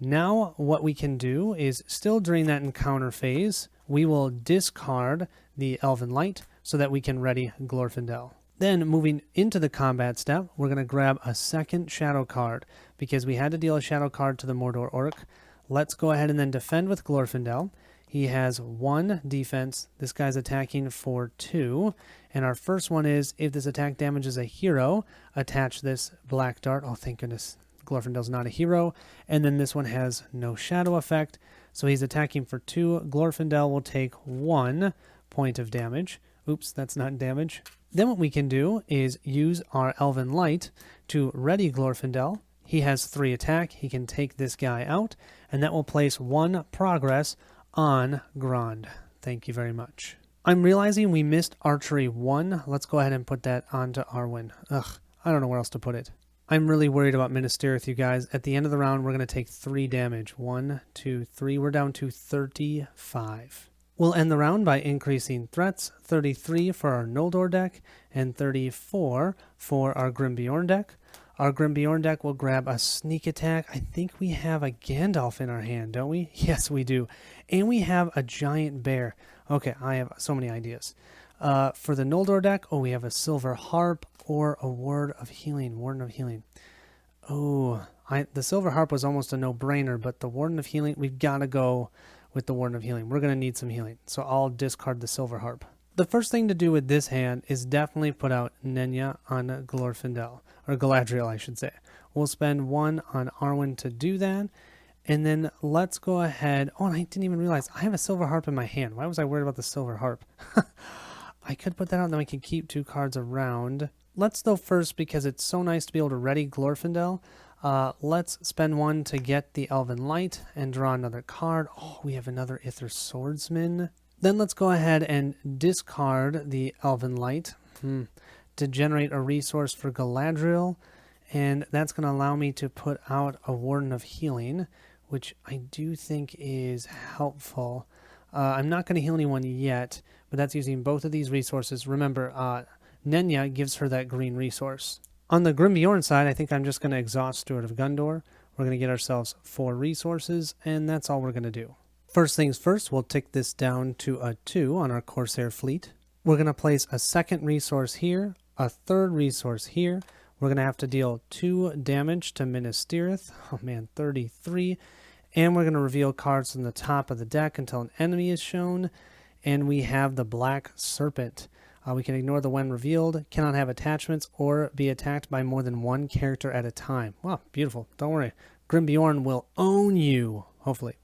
Now what we can do is, still during that encounter phase, we will discard the Elven Light so that we can ready Glorfindel. Then moving into the combat step, we're going to grab a second shadow card because we had to deal a shadow card to the Mordor Orc. Let's go ahead and then defend with Glorfindel. He has 1 defense. This guy's attacking for 2. And our first one is, if this attack damages a hero, attach this black dart. Oh, thank goodness. Glorfindel's not a hero. And then this one has no shadow effect. So he's attacking for 2. Glorfindel will take 1 point of damage. Oops, that's not damage. Then what we can do is use our Elven Light to ready Glorfindel. He has 3 attack. He can take this guy out. And that will place 1 progress on Grond. Thank you very much. I'm realizing we missed Archery 1. Let's go ahead and put that onto Arwen. Ugh, I don't know where else to put it. I'm really worried about Minas Tirith, you guys. At the end of the round, we're going to take 3 damage. 1, 2, 3. We're down to 35. We'll end the round by increasing threats. 33 for our Noldor deck and 34 for our Grimbeorn deck. Our Grimbeorn deck will grab a sneak attack. I think we have a Gandalf in our hand, don't we? Yes, we do. And we have a giant bear. Okay, I have so many ideas. For the Noldor deck, we have a Silver Harp or a Word of Healing. Warden of Healing. Oh, the Silver Harp was almost a no-brainer, but the Warden of Healing, we've got to go with the Warden of Healing. We're going to need some healing, so I'll discard the Silver Harp. The first thing to do with this hand is definitely put out Nenya on Glorfindel, or Galadriel, I should say. We'll spend 1 on Arwen to do that, and then let's go ahead. Oh, and I didn't even realize I have a Silver Harp in my hand. Why was I worried about the Silver Harp? I could put that out, and then we can keep 2 cards around. Let's, though, first, because it's so nice to be able to ready Glorfindel, let's spend 1 to get the Elven Light and draw another card. Oh, we have another Ither Swordsman. Then let's go ahead and discard the Elven Light to generate a resource for Galadriel, and that's going to allow me to put out a Warden of Healing, which I do think is helpful. I'm not going to heal anyone yet, but that's using both of these resources. Remember, Nenya gives her that green resource. On the Grimbeorn side, I think I'm just going to exhaust Steward of Gondor. We're going to get ourselves 4 resources, and that's all we're going to do. First things first, we'll tick this down to a 2 on our Corsair fleet. We're going to place a second resource here, a third resource here. We're going to have to deal 2 damage to Minas Tirith. Oh man, 33. And we're going to reveal cards from the top of the deck until an enemy is shown. And we have the Black Serpent. We can ignore the when revealed, cannot have attachments, or be attacked by more than 1 character at a time. Wow, beautiful. Don't worry. Grimbeorn will own you, hopefully.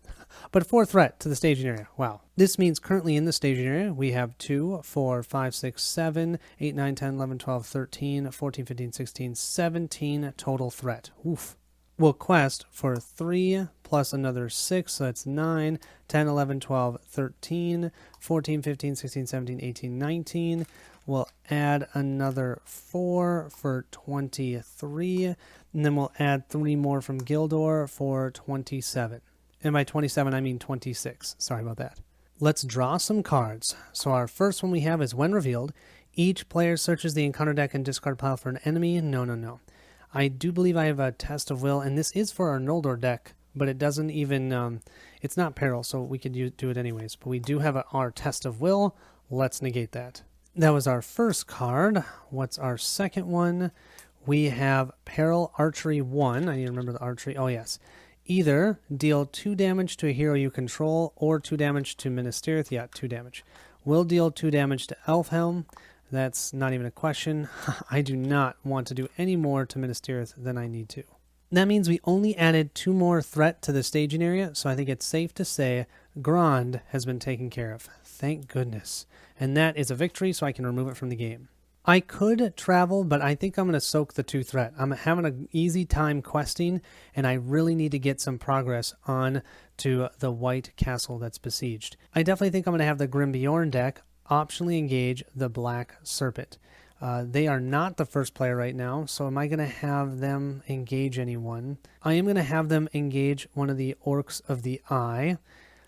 But 4 threat to the staging area. Wow. This means currently in the staging area, we have 2, 4, 5, 6, 7, 8, 9, 10, 11, 12, 13, 14, 15, 16, 17 total threat. Oof. We'll quest for 3 plus another 6, so that's 9, 10, 11, 12, 13, 14, 15, 16, 17, 18, 19. We'll add another 4 for 23, and then we'll add 3 more from Gildor for 27. And by 27, I mean 26. Sorry about that. Let's draw some cards. So our first one we have is when revealed, each player searches the encounter deck and discard pile for an enemy. No. I do believe I have a Test of Will, and this is for our Noldor deck, but it doesn't even, it's not peril, so we could do it anyways. But we do have our Test of Will. Let's negate that. That was our first card. What's our second one? We have Peril Archery 1. I need to remember the archery. Oh, yes. Either deal 2 damage to a hero you control or 2 damage to Minas Tirith. Yeah, 2 damage. We'll deal 2 damage to Elfhelm. That's not even a question. I do not want to do any more to Minas Tirith than I need to. That means we only added 2 more threat to the staging area, so I think it's safe to say Grond has been taken care of. Thank goodness. And that is a victory, so I can remove it from the game. I could travel, but I think I'm going to soak the 2 threat. I'm having an easy time questing, and I really need to get some progress on to the White Castle that's besieged. I definitely think I'm going to have the Grimbeorn deck optionally engage the Black Serpent. They are not the first player right now, so am I going to have them engage anyone? I am going to have them engage one of the Orcs of the Eye.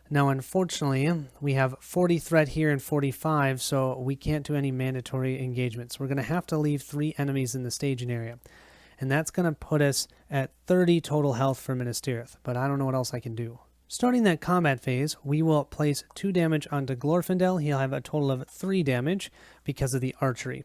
Now, unfortunately, we have 40 threat here and 45, so we can't do any mandatory engagements. We're going to have to leave 3 enemies in the staging area, and that's going to put us at 30 total health for Minas Tirith, but I don't know what else I can do. Starting that combat phase, we will place 2 damage onto Glorfindel. He'll have a total of 3 damage because of the archery.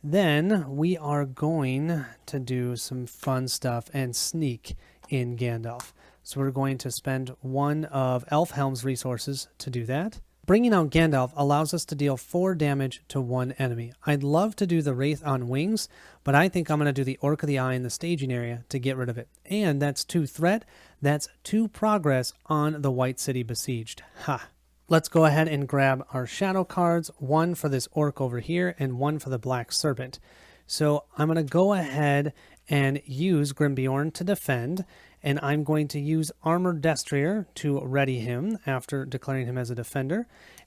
Then we are going to do some fun stuff and sneak in Gandalf. So we're going to spend one of Elfhelm's resources to do that. Bringing out Gandalf allows us to deal 4 damage to one enemy. I'd love to do the Wraith on Wings, but I think I'm going to do the Orc of the Eye in the staging area to get rid of it. And that's 2 threat, that's 2 progress on the White City Besieged. Ha! Let's go ahead and grab our shadow cards, 1 for this Orc over here and 1 for the Black Serpent. So I'm going to go ahead and use Grimbjorn to defend, and I'm going to use Armored Destrier to ready him after declaring him as a defender.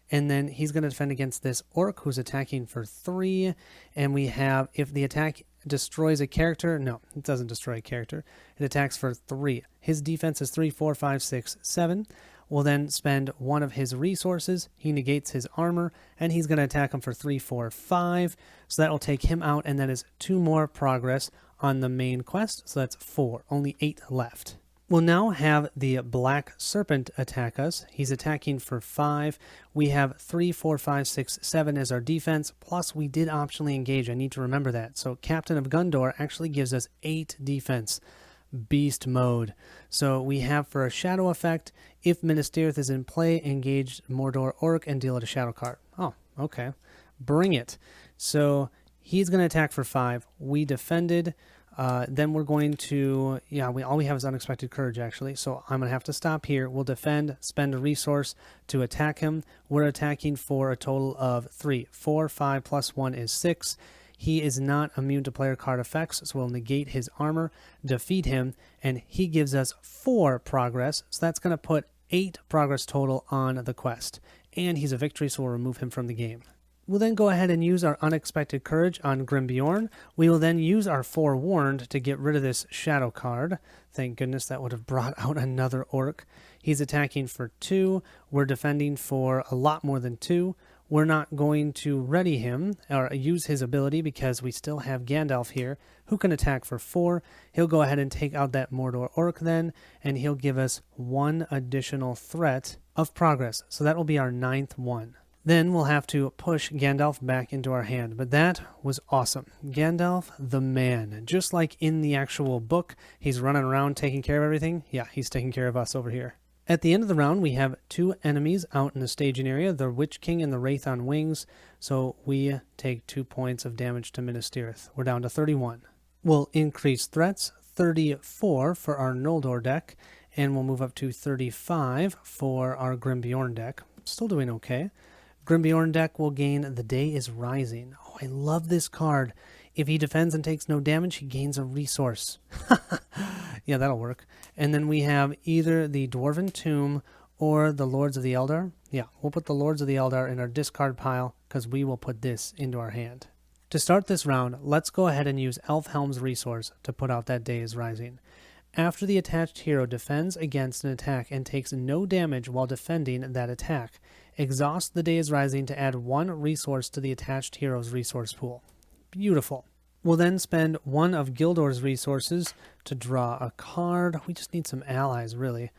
And then he's going to defend against this Orc who's attacking for 3. And we have, if the attack destroys a character, no, it doesn't destroy a character. It attacks for 3. His defense is 3, 4, 5, 6, 7. We'll then spend one of his resources. He negates his armor, and he's going to attack him for 3, 4, 5. So that will take him out, and that is 2 more progress on the main quest. So that's 4, only 8 left. We'll now have the Black Serpent attack us. He's attacking for 5. We have 3, 4, 5, 6, 7 as our defense, plus we did optionally engage. I need to remember that. So Captain of Gondor actually gives us 8 defense. Beast mode. So we have for a shadow effect, if Minas Tirith is in play, engage Mordor Orc and deal it a shadow card. Oh, okay. Bring it. So he's going to attack for 5. We defended. Then we're going to, all we have is Unexpected Courage, actually. So I'm going to have to stop here. We'll defend, spend a resource to attack him. We're attacking for a total of 3. 4, 5 plus 1 is 6. He is not immune to player card effects, so we'll negate his armor, defeat him, and he gives us 4 progress. So that's going to put 8 progress total on the quest. And he's a victory, so we'll remove him from the game. We'll then go ahead and use our Unexpected Courage on Grimbjorn. We will then use our Forewarned to get rid of this shadow card. Thank goodness, that would have brought out another Orc. He's attacking for 2. We're defending for a lot more than 2. We're not going to ready him or use his ability because we still have Gandalf here who can attack for 4. He'll go ahead and take out that Mordor Orc then, and he'll give us 1 additional threat of progress. So that will be our 9th one. Then we'll have to push Gandalf back into our hand. But that was awesome. Gandalf, the man. Just like in the actual book, he's running around taking care of everything. Yeah, he's taking care of us over here. At the end of the round, we have 2 enemies out in the staging area, the Witch King and the Wraith on Wings, so we take 2 points of damage to Minas Tirith. We're down to 31. We'll increase threats, 34 for our Noldor deck, and we'll move up to 35 for our Grimbjorn deck. Still doing okay. Grimbjorn deck will gain The Day is Rising. Oh, I love this card. If he defends and takes no damage, he gains a resource. Yeah, that'll work. And then we have either the Dwarven Tomb or the Lords of the Eldar. Yeah, we'll put the Lords of the Eldar in our discard pile because we will put this into our hand. To start this round, let's go ahead and use Elfhelm's resource to put out That Day is Rising. After the attached hero defends against an attack and takes no damage while defending that attack, exhaust The Day is Rising to add 1 resource to the attached hero's resource pool. Beautiful. We'll then spend 1 of Gildor's resources to draw a card. We just need some allies, really.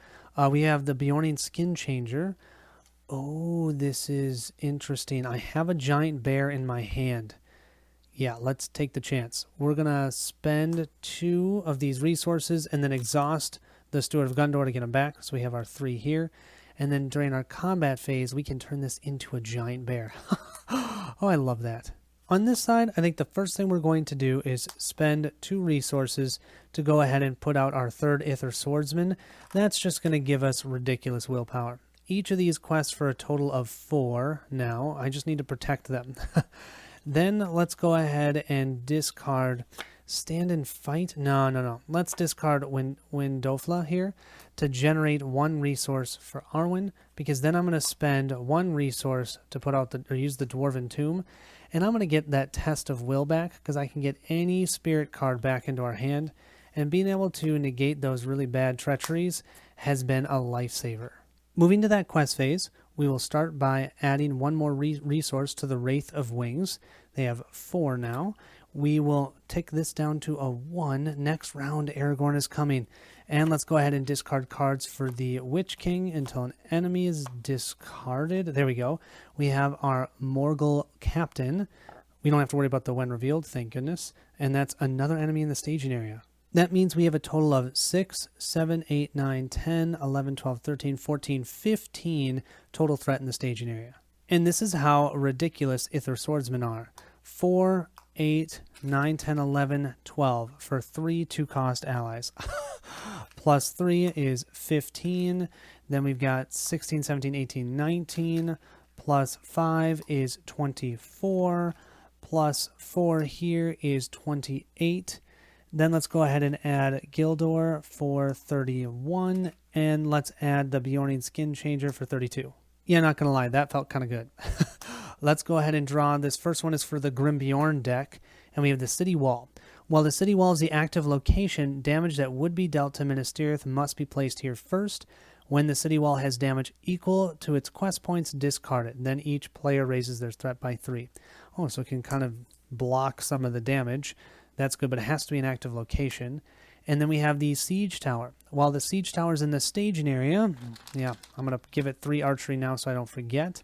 We have the Bjorning Skin Changer. Oh, this is interesting. I have a giant bear in my hand. Yeah, let's take the chance. We're going to spend 2 of these resources and then exhaust the Steward of Gondor to get him back. So we have our 3 here. And then during our combat phase, we can turn this into a giant bear. Oh, I love that. On this side, I think the first thing we're going to do is spend 2 resources to go ahead and put out our 3rd Aether Swordsman. That's just going to give us ridiculous willpower. Each of these quests for a total of 4 now. I just need to protect them. Then let's go ahead and discard Stand and Fight. No. Let's discard Windofla here to generate 1 resource for Arwen, because then I'm going to spend 1 resource to put out use the Dwarven Tomb. And I'm going to get that Test of Will back because I can get any spirit card back into our hand. And being able to negate those really bad treacheries has been a lifesaver. Moving to that quest phase, we will start by adding 1 more resource to the Wraith of Wings. They have 4 now. We will tick this down to a 1. Next round, Aragorn is coming. And let's go ahead and discard cards for the Witch King until an enemy is discarded. There we go. We have our Morgul Captain. We don't have to worry about the when revealed, thank goodness. And that's another enemy in the staging area. That means we have a total of 6, 7, 8, 9, 10, 11, 12, 13, 14, 15 total threat in the staging area. And this is how ridiculous Ithor Swordsmen are. 4, 8, 9, 10, 11, 12 for 3 2-cost allies. Plus 3 is 15. Then we've got 16, 17, 18, 19. Plus 5 is 24. Plus 4 here is 28. Then let's go ahead and add Gildor for 31. And let's add the Bjornian Skin Changer for 32. Yeah, not going to lie, that felt kind of good. Let's go ahead and draw. This first one is for the Grim Bjorn deck, and we have the City Wall. While the City Wall is the active location, damage that would be dealt to Minas Tirith must be placed here first. When the City Wall has damage equal to its quest points, discard it. Then each player raises their threat by 3. Oh, so it can kind of block some of the damage. That's good, but it has to be an active location. And then we have the Siege Tower. While the Siege Tower is in the staging area, yeah, I'm going to give it 3 archery now so I don't forget.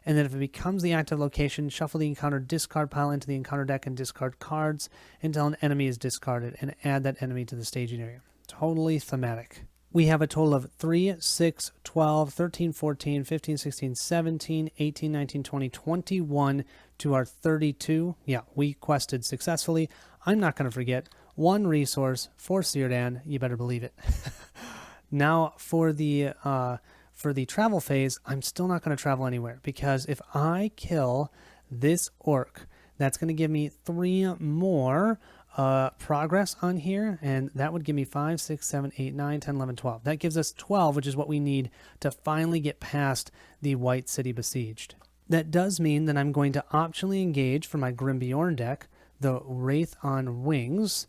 And then if it becomes the active location, shuffle the encounter discard pile into the encounter deck and discard cards until an enemy is discarded and add that enemy to the staging area. Totally thematic. We have a total of 3, 6, 12, 13, 14, 15, 16, 17, 18, 19, 20, 21 to our 32. Yeah, we quested successfully. I'm not going to forget 1 resource for Círdan. You better believe it. Now for the travel phase, I'm still not going to travel anywhere because if I kill this orc, that's going to give me 3 more progress on here, and that would give me 5, 6, 7, 8, 9, 10, 11, 12. That gives us 12, which is what we need to finally get past the White City Besieged. That does mean that I'm going to optionally engage for my Grim Bjorn deck, the Wraith on Wings,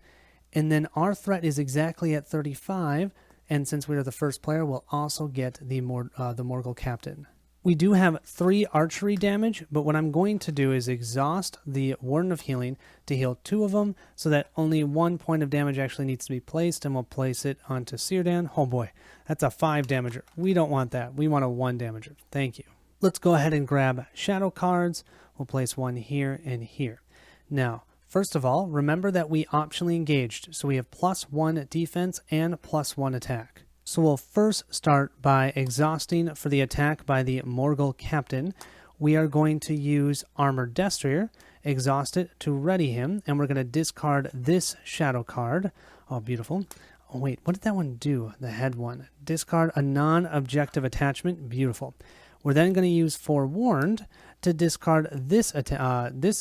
and then our threat is exactly at 35, and since we are the first player, we'll also get the Morgul Captain. We do have 3 archery damage, but what I'm going to do is exhaust the Warden of Healing to heal 2 of them so that only 1 point of damage actually needs to be placed, and we'll place it onto Círdan. Oh boy, that's a 5 damager. We don't want that. We want a 1 damager. Thank you. Let's go ahead and grab shadow cards. We'll place 1 here and here. Now, first of all, remember that we optionally engaged, so we have +1 defense and +1 attack. So we'll first start by exhausting for the attack by the Morgul Captain. We are going to use Armored Destrier, exhaust it to ready him, and we're going to discard this shadow card. Oh, beautiful. Oh, wait, what did that one do? The head one. Discard a non-objective attachment. Beautiful. We're then going to use Forewarned to discard this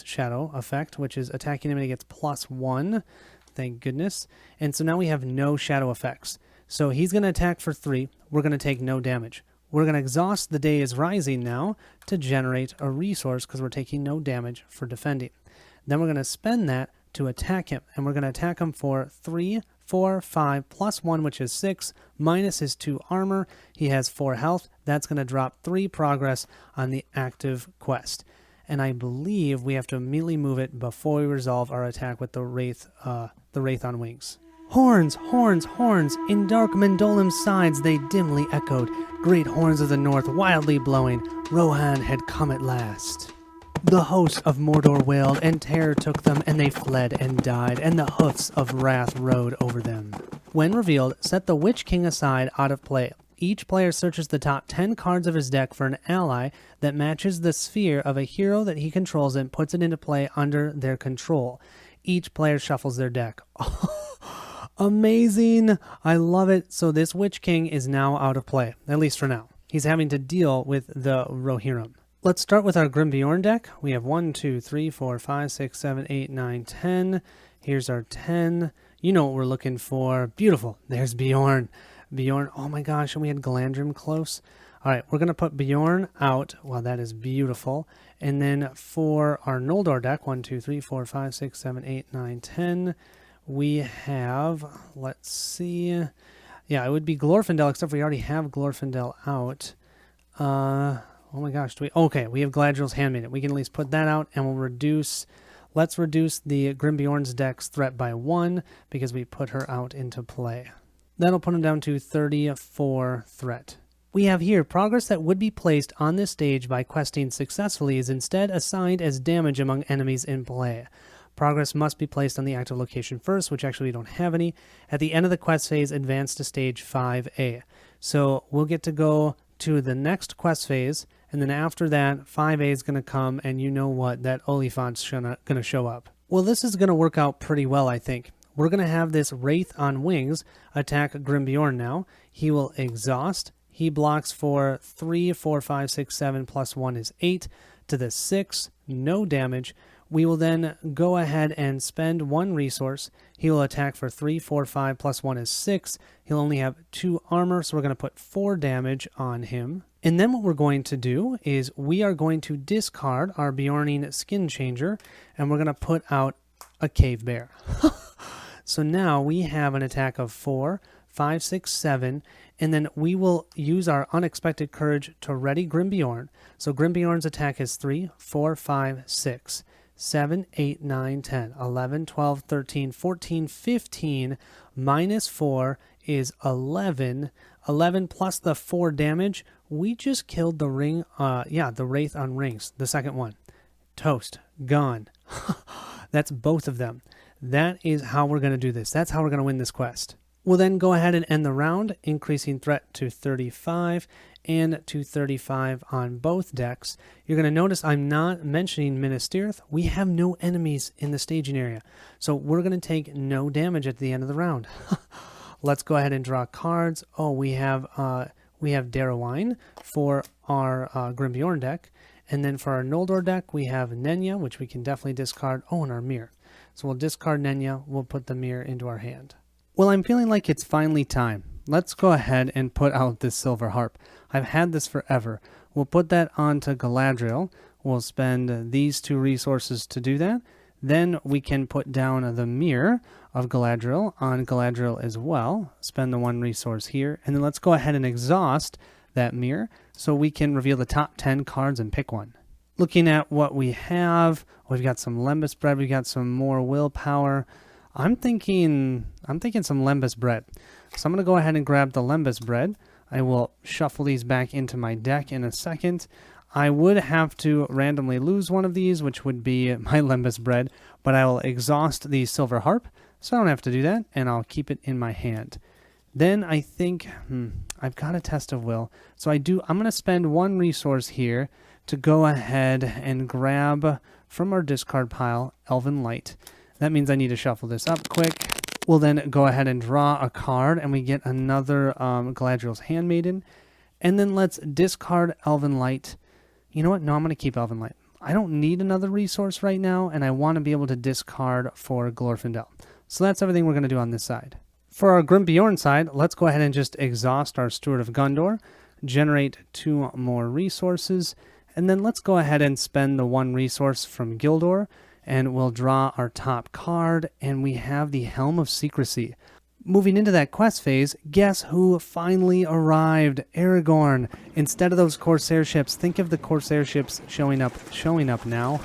shadow effect, which is attacking enemy gets +1. Thank goodness. And so now we have no shadow effects. So he's going to attack for 3. We're going to take no damage. We're going to exhaust the Day is Rising now to generate a resource because we're taking no damage for defending. Then we're going to spend that to attack him. And we're going to attack him for 3, 4, 5, +1, which is 6, minus his 2 armor. He has 4 health. That's going to drop 3 progress on the active quest. And I believe we have to immediately move it before we resolve our attack with the Wraith on Wings. Horns, horns, horns, in dark Mendolim's sides they dimly echoed, great horns of the north wildly blowing, Rohan had come at last. The host of Mordor wailed, and terror took them, and they fled and died, and the hoofs of wrath rode over them. When revealed, set the Witch King aside out of play. Each player searches the top 10 cards of his deck for an ally that matches the sphere of a hero that he controls and puts it into play under their control. Each player shuffles their deck. Amazing! I love it. So this Witch King is now out of play, at least for now. He's having to deal with the Rohirrim. Let's start with our Grim Bjorn deck. We have 1, 2, 3, 4, 5, 6, 7, 8, 9, 10. Here's our 10. You know what we're looking for. Beautiful. There's Bjorn. Bjorn. Oh my gosh, and we had Glandrim close. All right, we're going to put Bjorn out. Wow, that is beautiful. And then for our Noldor deck, 1, 2, 3, 4, 5, 6, 7, 8, 9, 10. We have, let's see, yeah, it would be Glorfindel, except we already have Glorfindel out. Oh my gosh, okay, we have Galadriel's Handmaiden. We can at least put that out, and let's reduce the Grim Bjorn's deck's threat by 1, because we put her out into play. That'll put him down to 34 threat. We have here, progress that would be placed on this stage by questing successfully is instead assigned as damage among enemies in play. Progress must be placed on the active location first, which actually we don't have any. At the end of the quest phase, advance to stage 5A. So we'll get to go to the next quest phase, and then after that, 5A is going to come, and you know what, that Oliphant's going to show up. Well, this is going to work out pretty well, I think. We're going to have this Wraith on Wings attack Grimbjorn now. He will exhaust. He blocks for 3, 4, 5, 6, 7, plus 1 is 8. To the 6, no damage. We will then go ahead and spend 1 resource. He will attack for 3, 4, 5, plus 1 is 6. He'll only have 2 armor, so we're going to put 4 damage on him. And then what we're going to do is we are going to discard our Bjorning Skin Changer, and we're going to put out a Cave Bear. So now we have an attack of 4, 5, 6, 7, and then we will use our Unexpected Courage to ready Grimbjorn. So Grimbjorn's attack is 3, 4, 5, 6, 7, 8, 9, 10, 11, 12, 13, 14, 15, minus 4 is 11. 11 plus the 4 damage. We just killed the the Wraith on Rings, the second one. Toast. Gone. That's both of them. That is how we're going to do this. That's how we're going to win this quest. We'll then go ahead and end the round, increasing threat to 35 and to 35 on both decks. You're going to notice I'm not mentioning Minas Tirith. We have no enemies in the staging area, so we're going to take no damage at the end of the round. Let's go ahead and draw cards. Oh, we have Darrowine for our Grimbjorn deck, and then for our Noldor deck, we have Nenya, which we can definitely discard. Oh, and our Mirror. So we'll discard Nenya, we'll put the Mirror into our hand. Well, I'm feeling like it's finally time. Let's go ahead and put out this Silver Harp. I've had this forever. We'll put that onto Galadriel. We'll spend these 2 resources to do that. Then we can put down the Mirror of Galadriel on Galadriel as well. Spend the 1 resource here. And then let's go ahead and exhaust that Mirror so we can reveal the top 10 cards and pick one. Looking at what we have, we've got some Lembas Bread, we've got some more willpower. I'm thinking some Lembas Bread. So I'm going to go ahead and grab the Lembas Bread. I will shuffle these back into my deck in a second. I would have to randomly lose one of these, which would be my Lembas Bread, but I will exhaust the Silver Harp, so I don't have to do that, and I'll keep it in my hand. Then I think, I've got a Test of Will, so I'm going to spend 1 resource here to go ahead and grab from our discard pile Elven Light. That means I need to shuffle this up quick. We'll then go ahead and draw a card, and we get another Galadriel's Handmaiden. And then let's discard Elven Light. You know what? No, I'm going to keep Elven Light. I don't need another resource right now, and I want to be able to discard for Glorfindel. So that's everything we're going to do on this side. For our Grimbjorn side, let's go ahead and just exhaust our Steward of Gondor, generate 2 more resources, and then let's go ahead and spend the 1 resource from Gildor, and we'll draw our top card, and we have the Helm of Secrecy. Moving into that quest phase, guess who finally arrived? Aragorn. Instead of those Corsair ships, think of the Corsair ships showing up now.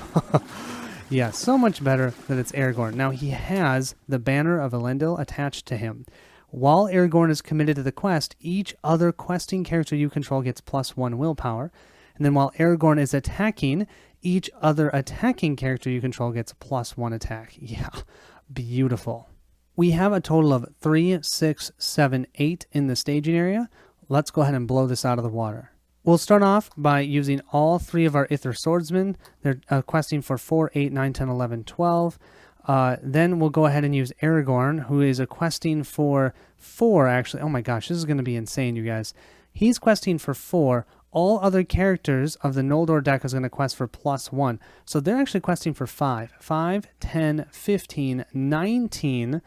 Yeah, so much better that it's Aragorn. Now he has the Banner of Elendil attached to him. While Aragorn is committed to the quest, each other questing character you control gets +1 willpower. And then while Aragorn is attacking, each other attacking character you control gets +1 attack. Yeah, beautiful. We have a total of 3, 6, 7, 8 in the staging area. Let's go ahead and blow this out of the water. We'll start off by using all 3 of our Ither Swordsmen. They're questing for 4, 8, 9, 10, 11, 12. Then we'll go ahead and use Aragorn, who is questing for 4, actually. Oh my gosh, this is going to be insane, you guys. He's questing for 4. All other characters of the Noldor deck is going to quest for +1. So they're actually questing for 5. 5, 10, 15, 19,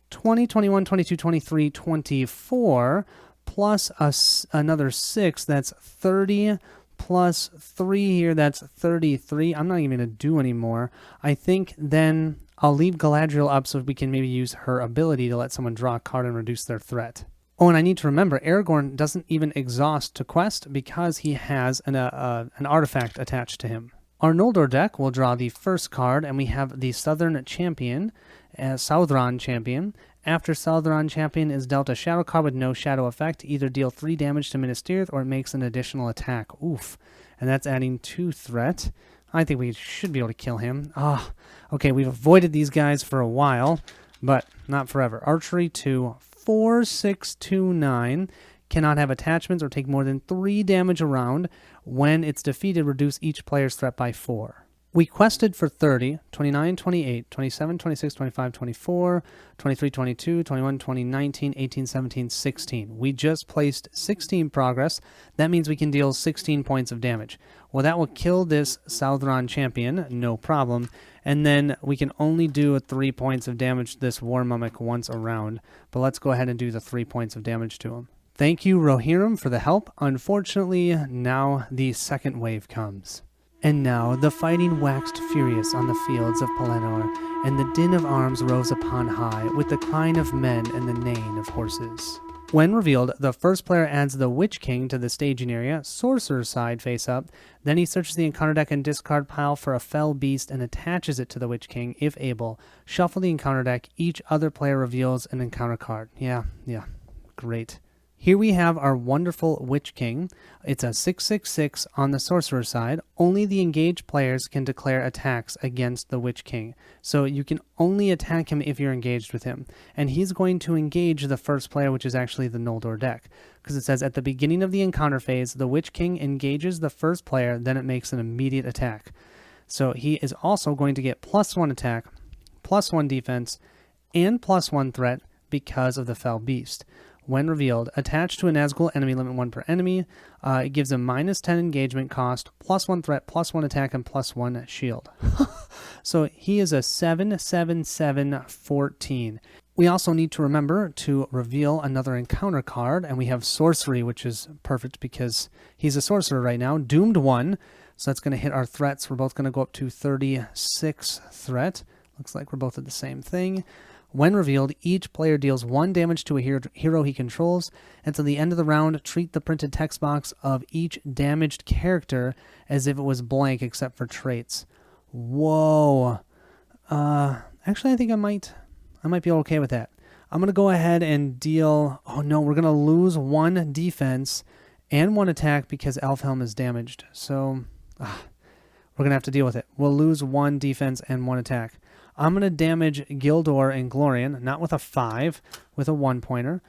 20, 21, 22, 23, 24, plus another 6. That's 30, plus 3 here. That's 33. I'm not even going to do any more. I think then I'll leave Galadriel up so we can maybe use her ability to let someone draw a card and reduce their threat. Oh, and I need to remember, Aragorn doesn't even exhaust to quest because he has an artifact attached to him. Our Noldor deck will draw the first card, and we have the Southern Champion, Southron Champion. After Southron Champion is dealt a shadow card with no shadow effect, either deal 3 damage to Minas Tirith or it makes an additional attack. Oof. And that's adding 2 threat. I think we should be able to kill him. Okay, we've avoided these guys for a while, but not forever. Archery 2, 4, 6, 2, 9. Cannot have attachments or take more than 3 damage a round. When it's defeated, reduce each player's threat by 4. We quested for 30, 29, 28, 27, 26, 25, 24, 23, 22, 21, 20, 19, 18, 17, 16. We just placed 16 progress. That means we can deal 16 points of damage. Well, that will kill this Southron Champion, no problem. And then we can only do 3 points of damage to this War Mummic once a round. But let's go ahead and do the 3 points of damage to him. Thank you, Rohirrim, for the help. Unfortunately, now the second wave comes. And now the fighting waxed furious on the fields of Pelennor, and the din of arms rose upon high, with the crying of men and the neighing of horses. When revealed, the first player adds the Witch King to the staging area, sorcerer's side face up. Then he searches the encounter deck and discard pile for a fell beast and attaches it to the Witch King, if able. Shuffle the encounter deck. Each other player reveals an encounter card. Yeah, great. Here we have our wonderful Witch King. It's a 6/6/6 on the sorcerer side. Only the engaged players can declare attacks against the Witch King. So you can only attack him if you're engaged with him. And he's going to engage the first player, which is actually the Noldor deck. Because it says at the beginning of the encounter phase, the Witch King engages the first player, then it makes an immediate attack. So he is also going to get +1 attack, +1 defense, and +1 threat because of the Fell Beast. When revealed, attached to a Nazgul enemy, limit 1 per enemy. It gives a -10 engagement cost, +1 threat, +1 attack, and +1 shield. So he is a 7/7/7/14. We also need to remember to reveal another encounter card, and we have Sorcery, which is perfect because he's a sorcerer right now. Doomed 1, so that's going to hit our threats. We're both going to go up to 36 threat. Looks like we're both at the same thing. When revealed, each player deals 1 damage to a hero he controls. Until the end of the round, treat the printed text box of each damaged character as if it was blank except for traits. Whoa. Actually, I think I might be okay with that. I'm going to go ahead and deal... Oh, no, we're going to lose 1 defense and 1 attack because Elfhelm is damaged. So, we're going to have to deal with it. We'll lose 1 defense and 1 attack. I'm going to damage Gildor and Glorian, not with a 5, with a 1-pointer.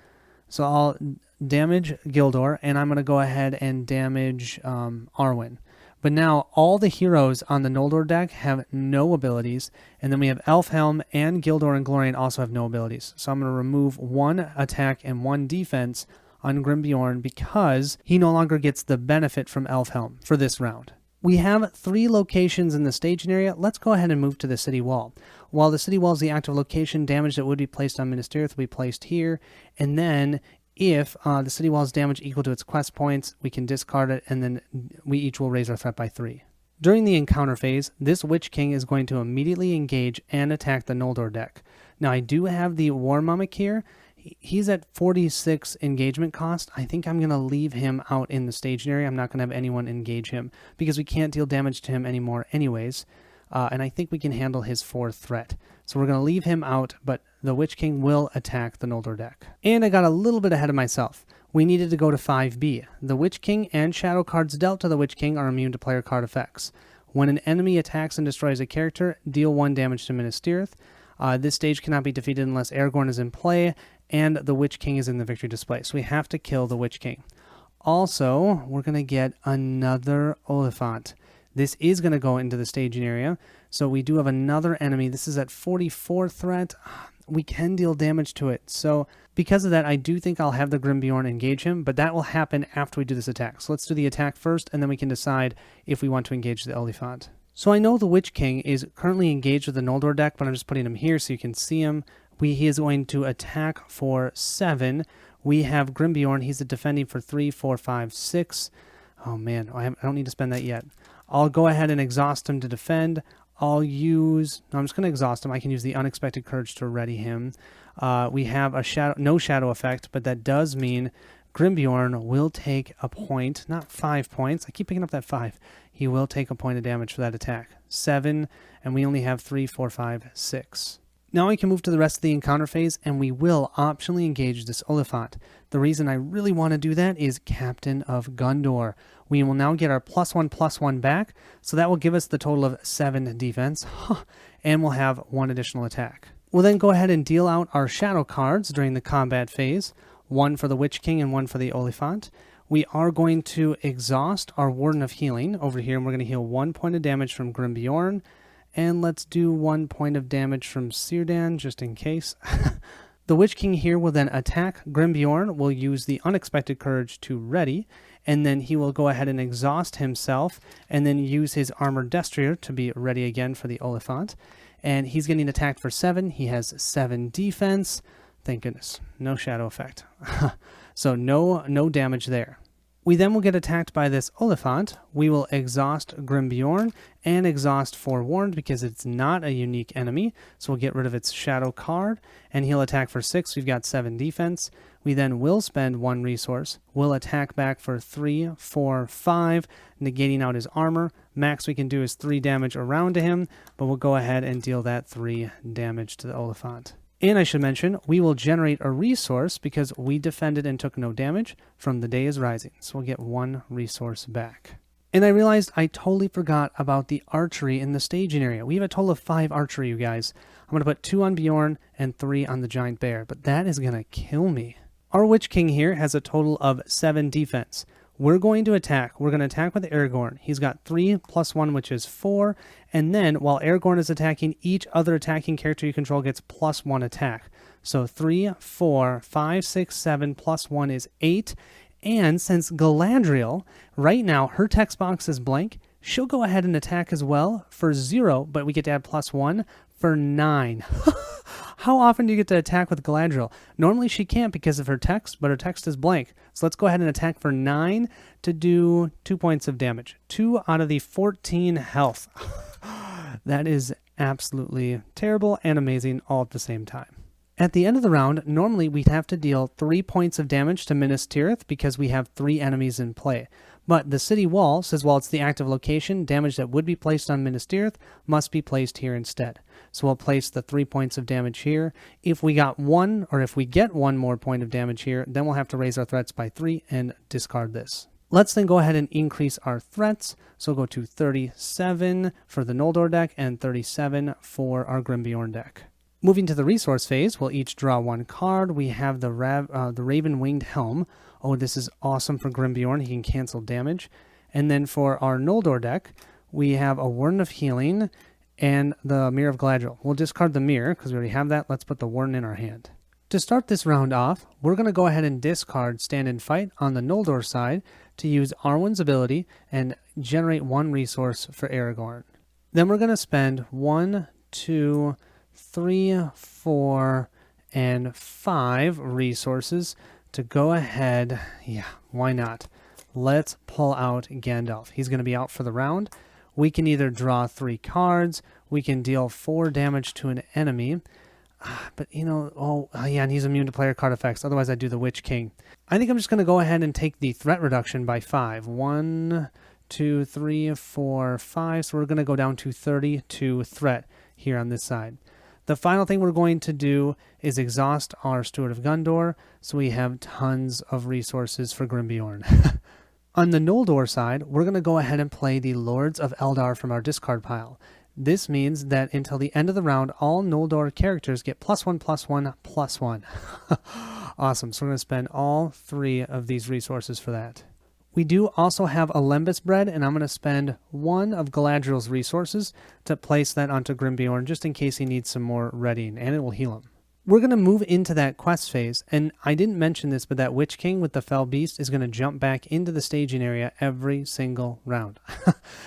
So I'll damage Gildor, and I'm going to go ahead and damage Arwen. But now all the heroes on the Noldor deck have no abilities, and then we have Elfhelm and Gildor and Glorian also have no abilities. So I'm going to remove 1 attack and 1 defense on Grimbjorn because he no longer gets the benefit from Elfhelm for this round. We have 3 locations in the staging area. Let's go ahead and move to the city wall. While the city wall is the active location, damage that would be placed on Minas Tirith will be placed here. And then if the city wall is damage equal to its quest points, we can discard it, and then we each will raise our threat by 3. During the encounter phase, this Witch King is going to immediately engage and attack the Noldor deck. Now, I do have the War Mummic here. He's at 46 engagement cost. I think I'm going to leave him out in the staging area. I'm not going to have anyone engage him because we can't deal damage to him anymore anyways. And I think we can handle his 4th threat. So we're going to leave him out, but the Witch King will attack the Noldor deck. And I got a little bit ahead of myself. We needed to go to 5B. The Witch King and shadow cards dealt to the Witch King are immune to player card effects. When an enemy attacks and destroys a character, deal 1 damage to Minas Tirith. This stage cannot be defeated unless Aragorn is in play and the Witch King is in the victory display. So we have to kill the Witch King. Also, we're going to get another Oliphant. This is going to go into the staging area. So we do have another enemy. This is at 44 threat. We can deal damage to it. So because of that, I do think I'll have the Grimbjorn engage him, but that will happen after we do this attack. So let's do the attack first, and then we can decide if we want to engage the Oliphant. So I know the Witch King is currently engaged with the Noldor deck, but I'm just putting him here so you can see him. He is going to attack for 7. We have Grimbjorn. He's defending for 3, 4, 5, 6. Oh man, I don't need to spend that yet. I'll go ahead and exhaust him to defend. I'm just going to exhaust him. I can use the Unexpected Courage to ready him. We have a no shadow effect, but that does mean Grimbjorn will take a point, not 5 points. I keep picking up that 5. He will take a point of damage for that attack. 7, and we only have 3, 4, 5, 6. Now we can move to the rest of the encounter phase, and we will optionally engage this Oliphant. The reason I really want to do that is Captain of Gondor. We will now get our +1/+1 back, so that will give us the total of 7 defense, and we'll have 1 additional attack. We'll then go ahead and deal out our shadow cards during the combat phase, 1 for the Witch King and 1 for the Oliphant. We are going to exhaust our Warden of Healing over here, and we're going to heal 1 point of damage from Grimbjorn. And let's do 1 point of damage from Círdan, just in case. The Witch King here will then attack Grimbjorn, will use the Unexpected Courage to ready, and then he will go ahead and exhaust himself, and then use his Armored Destrier to be ready again for the Oliphant. And he's getting attacked for 7. He has 7 defense. Thank goodness. No shadow effect. So no damage there. We then will get attacked by this Oliphant. We will exhaust Grimbjorn and exhaust Forewarned because it's not a unique enemy. So we'll get rid of its shadow card, and he'll attack for 6. We've got 7 defense. We then will spend 1 resource. We'll attack back for 3, 4, 5, negating out his armor. Max we can do is 3 damage around to him, but we'll go ahead and deal that 3 damage to the Oliphant. And I should mention, we will generate a resource because we defended and took no damage from The Day is Rising. So we'll get 1 resource back. And I realized I totally forgot about the archery in the staging area. We have a total of 5 archery, you guys. I'm going to put 2 on Bjorn and 3 on the Giant Bear, but that is going to kill me. Our Witch King here has a total of 7 defense. We're going to attack. We're going to attack with Aragorn. He's got 3 + 1, which is 4. And then while Aragorn is attacking, each other attacking character you control gets +1 attack. So 3, 4, 5, 6, 7 + 1 is 8. And since Galadriel, right now her text box is blank, she'll go ahead and attack as well for 0, but we get to add +1 for 9. How often do you get to attack with Galadriel? Normally she can't because of her text, but her text is blank. So let's go ahead and attack for 9 to do 2 points of damage. 2 out of the 14 health. That is absolutely terrible and amazing all at the same time. At the end of the round, normally we'd have to deal 3 points of damage to Minas Tirith because we have 3 enemies in play. But the city wall says while it's the active location, damage that would be placed on Minas Tirith must be placed here instead. So we'll place the 3 points of damage here. If we got 1, or if we get 1 more point of damage here, then we'll have to raise our threats by 3 and discard this. Let's then go ahead and increase our threats. So we'll go to 37 for the Noldor deck and 37 for our Grimbjorn deck. Moving to the resource phase, we'll each draw 1 card. We have the Raven-Winged Helm. Oh, this is awesome for Grimbjorn. He can cancel damage. And then for our Noldor deck, we have a Warden of Healing and the Mirror of Galadriel. We'll discard the Mirror because we already have that. Let's put the Warden in our hand. To start this round off, we're going to go ahead and discard Stand and Fight on the Noldor side to use Arwen's ability and generate 1 resource for Aragorn. Then we're going to spend 1, 2, 3, 4, and 5 resources to go ahead. Yeah, why not? Let's pull out Gandalf. He's going to be out for the round. We can either draw 3 cards, we can deal 4 damage to an enemy, but you know, yeah, and he's immune to player card effects. Otherwise, I'd do the Witch King. I think I'm just going to go ahead and take the threat reduction by 5. 1, 2, 3, 4, 5. So we're going to go down to 32 threat here on this side. The final thing we're going to do is exhaust our Steward of Gondor, so we have tons of resources for Grimbjorn. On the Noldor side, we're going to go ahead and play the Lords of Eldar from our discard pile. This means that until the end of the round, all Noldor characters get +1, +1, +1. Awesome, so we're going to spend all 3 of these resources for that. We do also have a Lembas bread, and I'm going to spend 1 of Galadriel's resources to place that onto Grimbjorn just in case he needs some more readying, and it will heal him. We're going to move into that quest phase, and I didn't mention this, but that Witch King with the Fell Beast is going to jump back into the staging area every single round.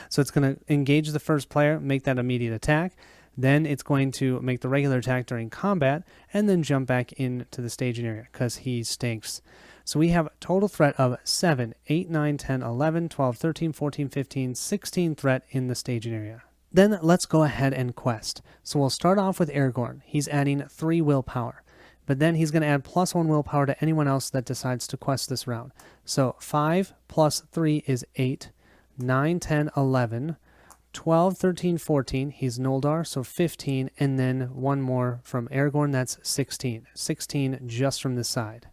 So it's going to engage the first player, make that immediate attack, then it's going to make the regular attack during combat, and then jump back into the staging area, because he stinks. So we have a total threat of 7, 8, 9, 10, 11, 12, 13, 14, 15, 16 threat in the staging area. Then let's go ahead and quest. So we'll start off with Aragorn. He's adding 3 willpower, but then he's going to add +1 willpower to anyone else that decides to quest this round. So 5 + 3 is 8, 9, 10, 11, 12, 13, 14. He's Noldor, so 15. And then one more from Aragorn, that's 16. 16 just from this side.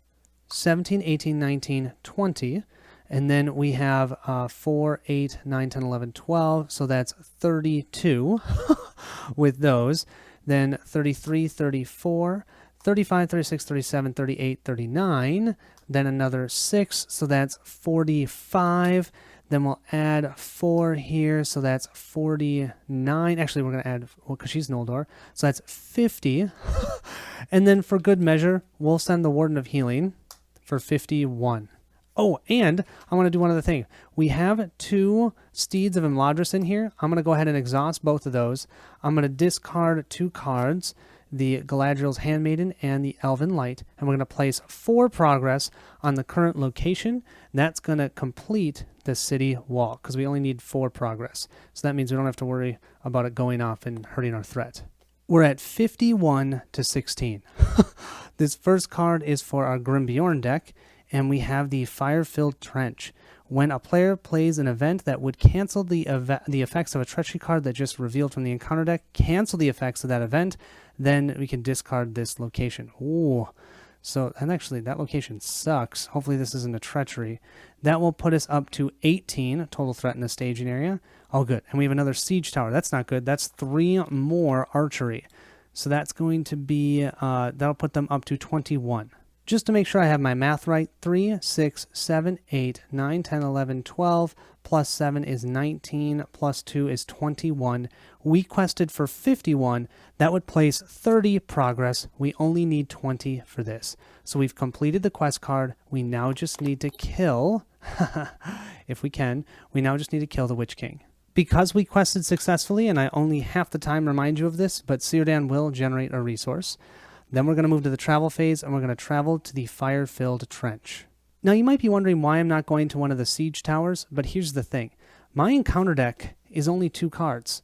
17, 18, 19, 20. And then we have 4, 8, 9, 10, 11, 12. So that's 32 with those. Then 33, 34, 35, 36, 37, 38, 39. Then another 6. So that's 45. Then we'll add 4 here. So that's 49. Actually, we're going to add, well, because she's Noldor. So that's 50. And then for good measure, we'll send the Warden of Healing for 51. Oh, and I want to do one other thing. We have 2 Steeds of Imladris in here. I'm going to go ahead and exhaust both of those. I'm going to discard 2 cards, the Galadriel's Handmaiden and the Elven Light, and we're going to place 4 progress on the current location. That's going to complete the city wall, because we only need 4 progress. So that means we don't have to worry about it going off and hurting our threat. We're at 51 to 16. This first card is for our Grimbjorn deck, and we have the Fire-Filled Trench. When a player plays an event that would cancel the effects of a treachery card that just revealed from the encounter deck, cancel the effects of that event, then we can discard this location. Ooh. So, and actually, that location sucks. Hopefully this isn't a treachery. That will put us up to 18 total threat in the staging area. Oh, good. And we have another siege tower. That's not good. That's 3 more archery. So that's going to be, that'll put them up to 21. Just to make sure I have my math right, 3, 6, 7, 8, 9, 10, 11, 12, plus 7 is 19, plus 2 is 21. We quested for 51. That would place 30 progress. We only need 20 for this. So we've completed the quest card. We now just need to kill, if we can, we now just need to kill the Witch King. Because we quested successfully, and I only half the time remind you of this, but Círdan will generate a resource. Then we're going to move to the travel phase, and we're going to travel to the Fire-Filled Trench. Now, you might be wondering why I'm not going to one of the siege towers, but here's the thing. My encounter deck is only 2 cards.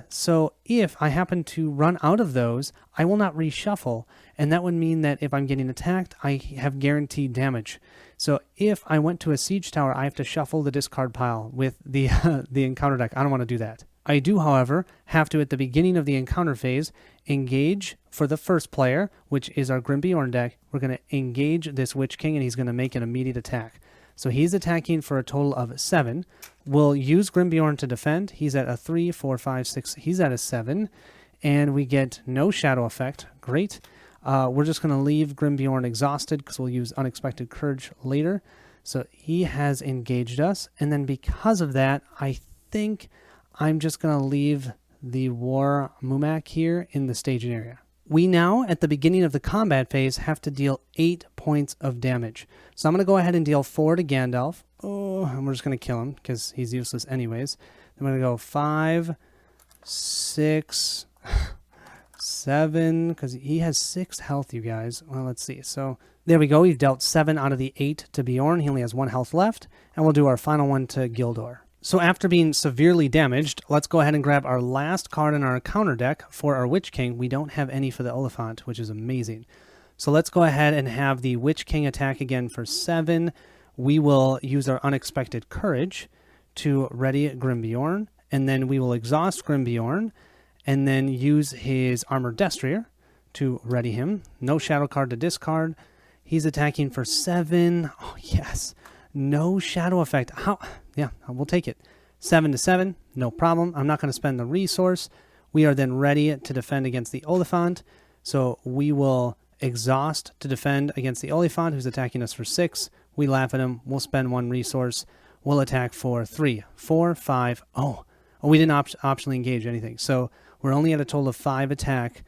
So if I happen to run out of those, I will not reshuffle, and that would mean that if I'm getting attacked, I have guaranteed damage. So if I went to a siege tower, I have to shuffle the discard pile with the encounter deck. I don't want to do that. I do, however, have to, at the beginning of the encounter phase, engage for the first player, which is our Grimbjorn deck. We're going to engage this Witch King, and he's going to make an immediate attack. So he's attacking for a total of 7. We'll use Grimbjorn to defend. He's at a 3, 4, 5, 6. He's at a 7. And we get no shadow effect. Great. We're just going to leave Grimbjorn exhausted because we'll use Unexpected Courage later. So he has engaged us. And then because of that, I think I'm just going to leave the War Mumak here in the staging area. We now, at the beginning of the combat phase, have to deal 8 points of damage. So I'm going to go ahead and deal 4 to Gandalf. Oh, and we're just going to kill him because he's useless anyways. I'm going to go 5, 6, 7, because he has 6 health, you guys. Well, let's see. So there we go. We've dealt 7 out of the 8 to Bjorn. He only has 1 health left. And we'll do our final one to Gildor. So after being severely damaged, let's go ahead and grab our last card in our counter deck for our Witch King. We don't have any for the Oliphant, which is amazing. So let's go ahead and have the Witch King attack again for 7. We will use our Unexpected Courage to ready Grimbjorn, and then we will exhaust Grimbjorn, and then use his Armored Destrier to ready him. No shadow card to discard. He's attacking for 7. Oh, yes. No shadow effect. How? Yeah, we'll take it. 7 to 7, no problem. I'm not going to spend the resource. We are then ready to defend against the Oliphant. So we will exhaust to defend against the Oliphant, who's attacking us for 6. We laugh at him. We'll spend 1 resource. We'll attack for 3, 4, 5. Oh, we didn't optionally engage anything. So we're only at a total of 5 attack.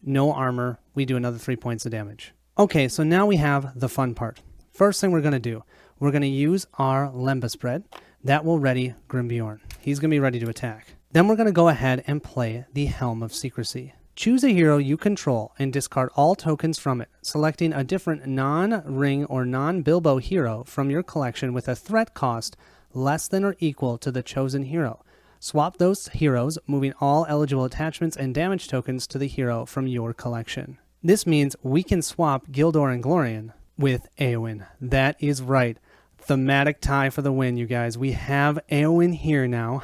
No armor. We do another 3 points of damage. Okay, so now we have the fun part. First thing we're going to do, we're going to use our Lemba spread. That will ready Grimbjorn. He's going to be ready to attack. Then we're going to go ahead and play the Helm of Secrecy. Choose a hero you control and discard all tokens from it, selecting a different non-Ring or non-Bilbo hero from your collection with a threat cost less than or equal to the chosen hero. Swap those heroes, moving all eligible attachments and damage tokens to the hero from your collection. This means we can swap Gildor and Glorian with Éowyn. That is right. Thematic tie for the win, you guys. We have Éowyn here now.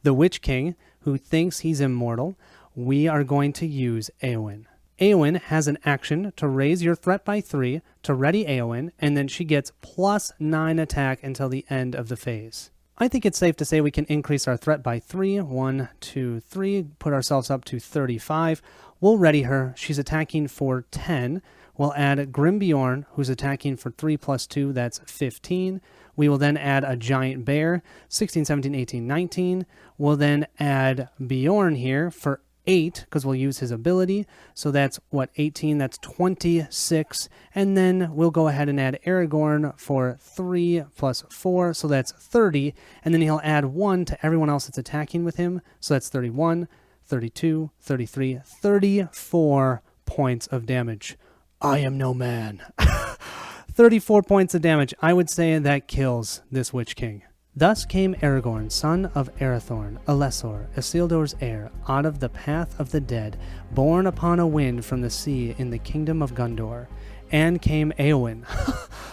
the Witch King, who thinks he's immortal, we are going to use Éowyn. Éowyn has an action to raise your threat by 3 to ready Éowyn, and then she gets +9 attack until the end of the phase. I think it's safe to say we can increase our threat by 3. 1, 2, 3. Put ourselves up to 35. We'll ready her. She's attacking for 10. We'll add Grimbjorn, who's attacking for 3 + 2. That's 15. We will then add a giant bear. 16, 17, 18, 19. We'll then add Bjorn here for 8, because we'll use his ability. So that's, 18? That's 26. And then we'll go ahead and add Aragorn for 3 + 4. So that's 30. And then he'll add 1 to everyone else that's attacking with him. So that's 31, 32, 33, 34 points of damage. I am no man. 34 points of damage. I would say that kills this Witch King. Thus came Aragorn, son of Arathorn, Elessor, Isildur's heir, out of the path of the dead, borne upon a wind from the sea in the kingdom of Gondor. And came Éowyn.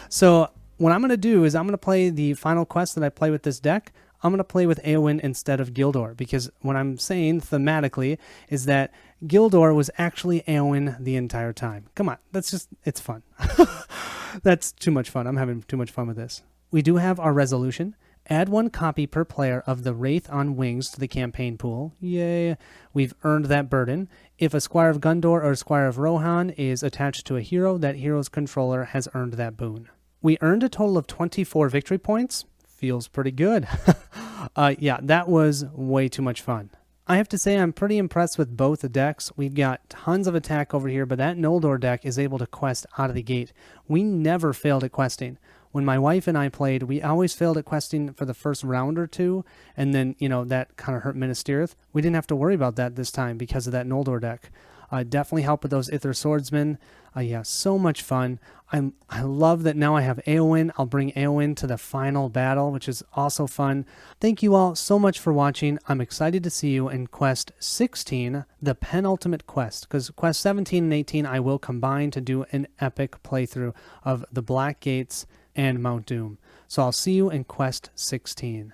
So what I'm going to do is I'm going to play the final quest that I play with this deck. I'm going to play with Éowyn instead of Gildor, because what I'm saying thematically is that Gildor was actually Éowyn the entire time. Come on, it's fun. That's too much fun. I'm having too much fun with this. We do have our resolution. Add 1 copy per player of the Wraith on Wings to the campaign pool. Yay. We've earned that burden. If a Squire of Gondor or a Squire of Rohan is attached to a hero, that hero's controller has earned that boon. We earned a total of 24 victory points. Feels pretty good. Yeah, that was way too much fun. I have to say I'm pretty impressed with both the decks. We've got tons of attack over here, but that Noldor deck is able to quest out of the gate. We never failed at questing. When my wife and I played, we always failed at questing for the first round or two, and then, that kind of hurt Minas Tirith. We didn't have to worry about that this time because of that Noldor deck. Definitely help with those Ithir Swordsmen. Yeah, so much fun. I love that now I have Éowyn. I'll bring Éowyn to the final battle, which is also fun. Thank you all so much for watching. I'm excited to see you in Quest 16, the penultimate quest, because Quest 17 and 18 I will combine to do an epic playthrough of the Black Gates and Mount Doom. So I'll see you in Quest 16.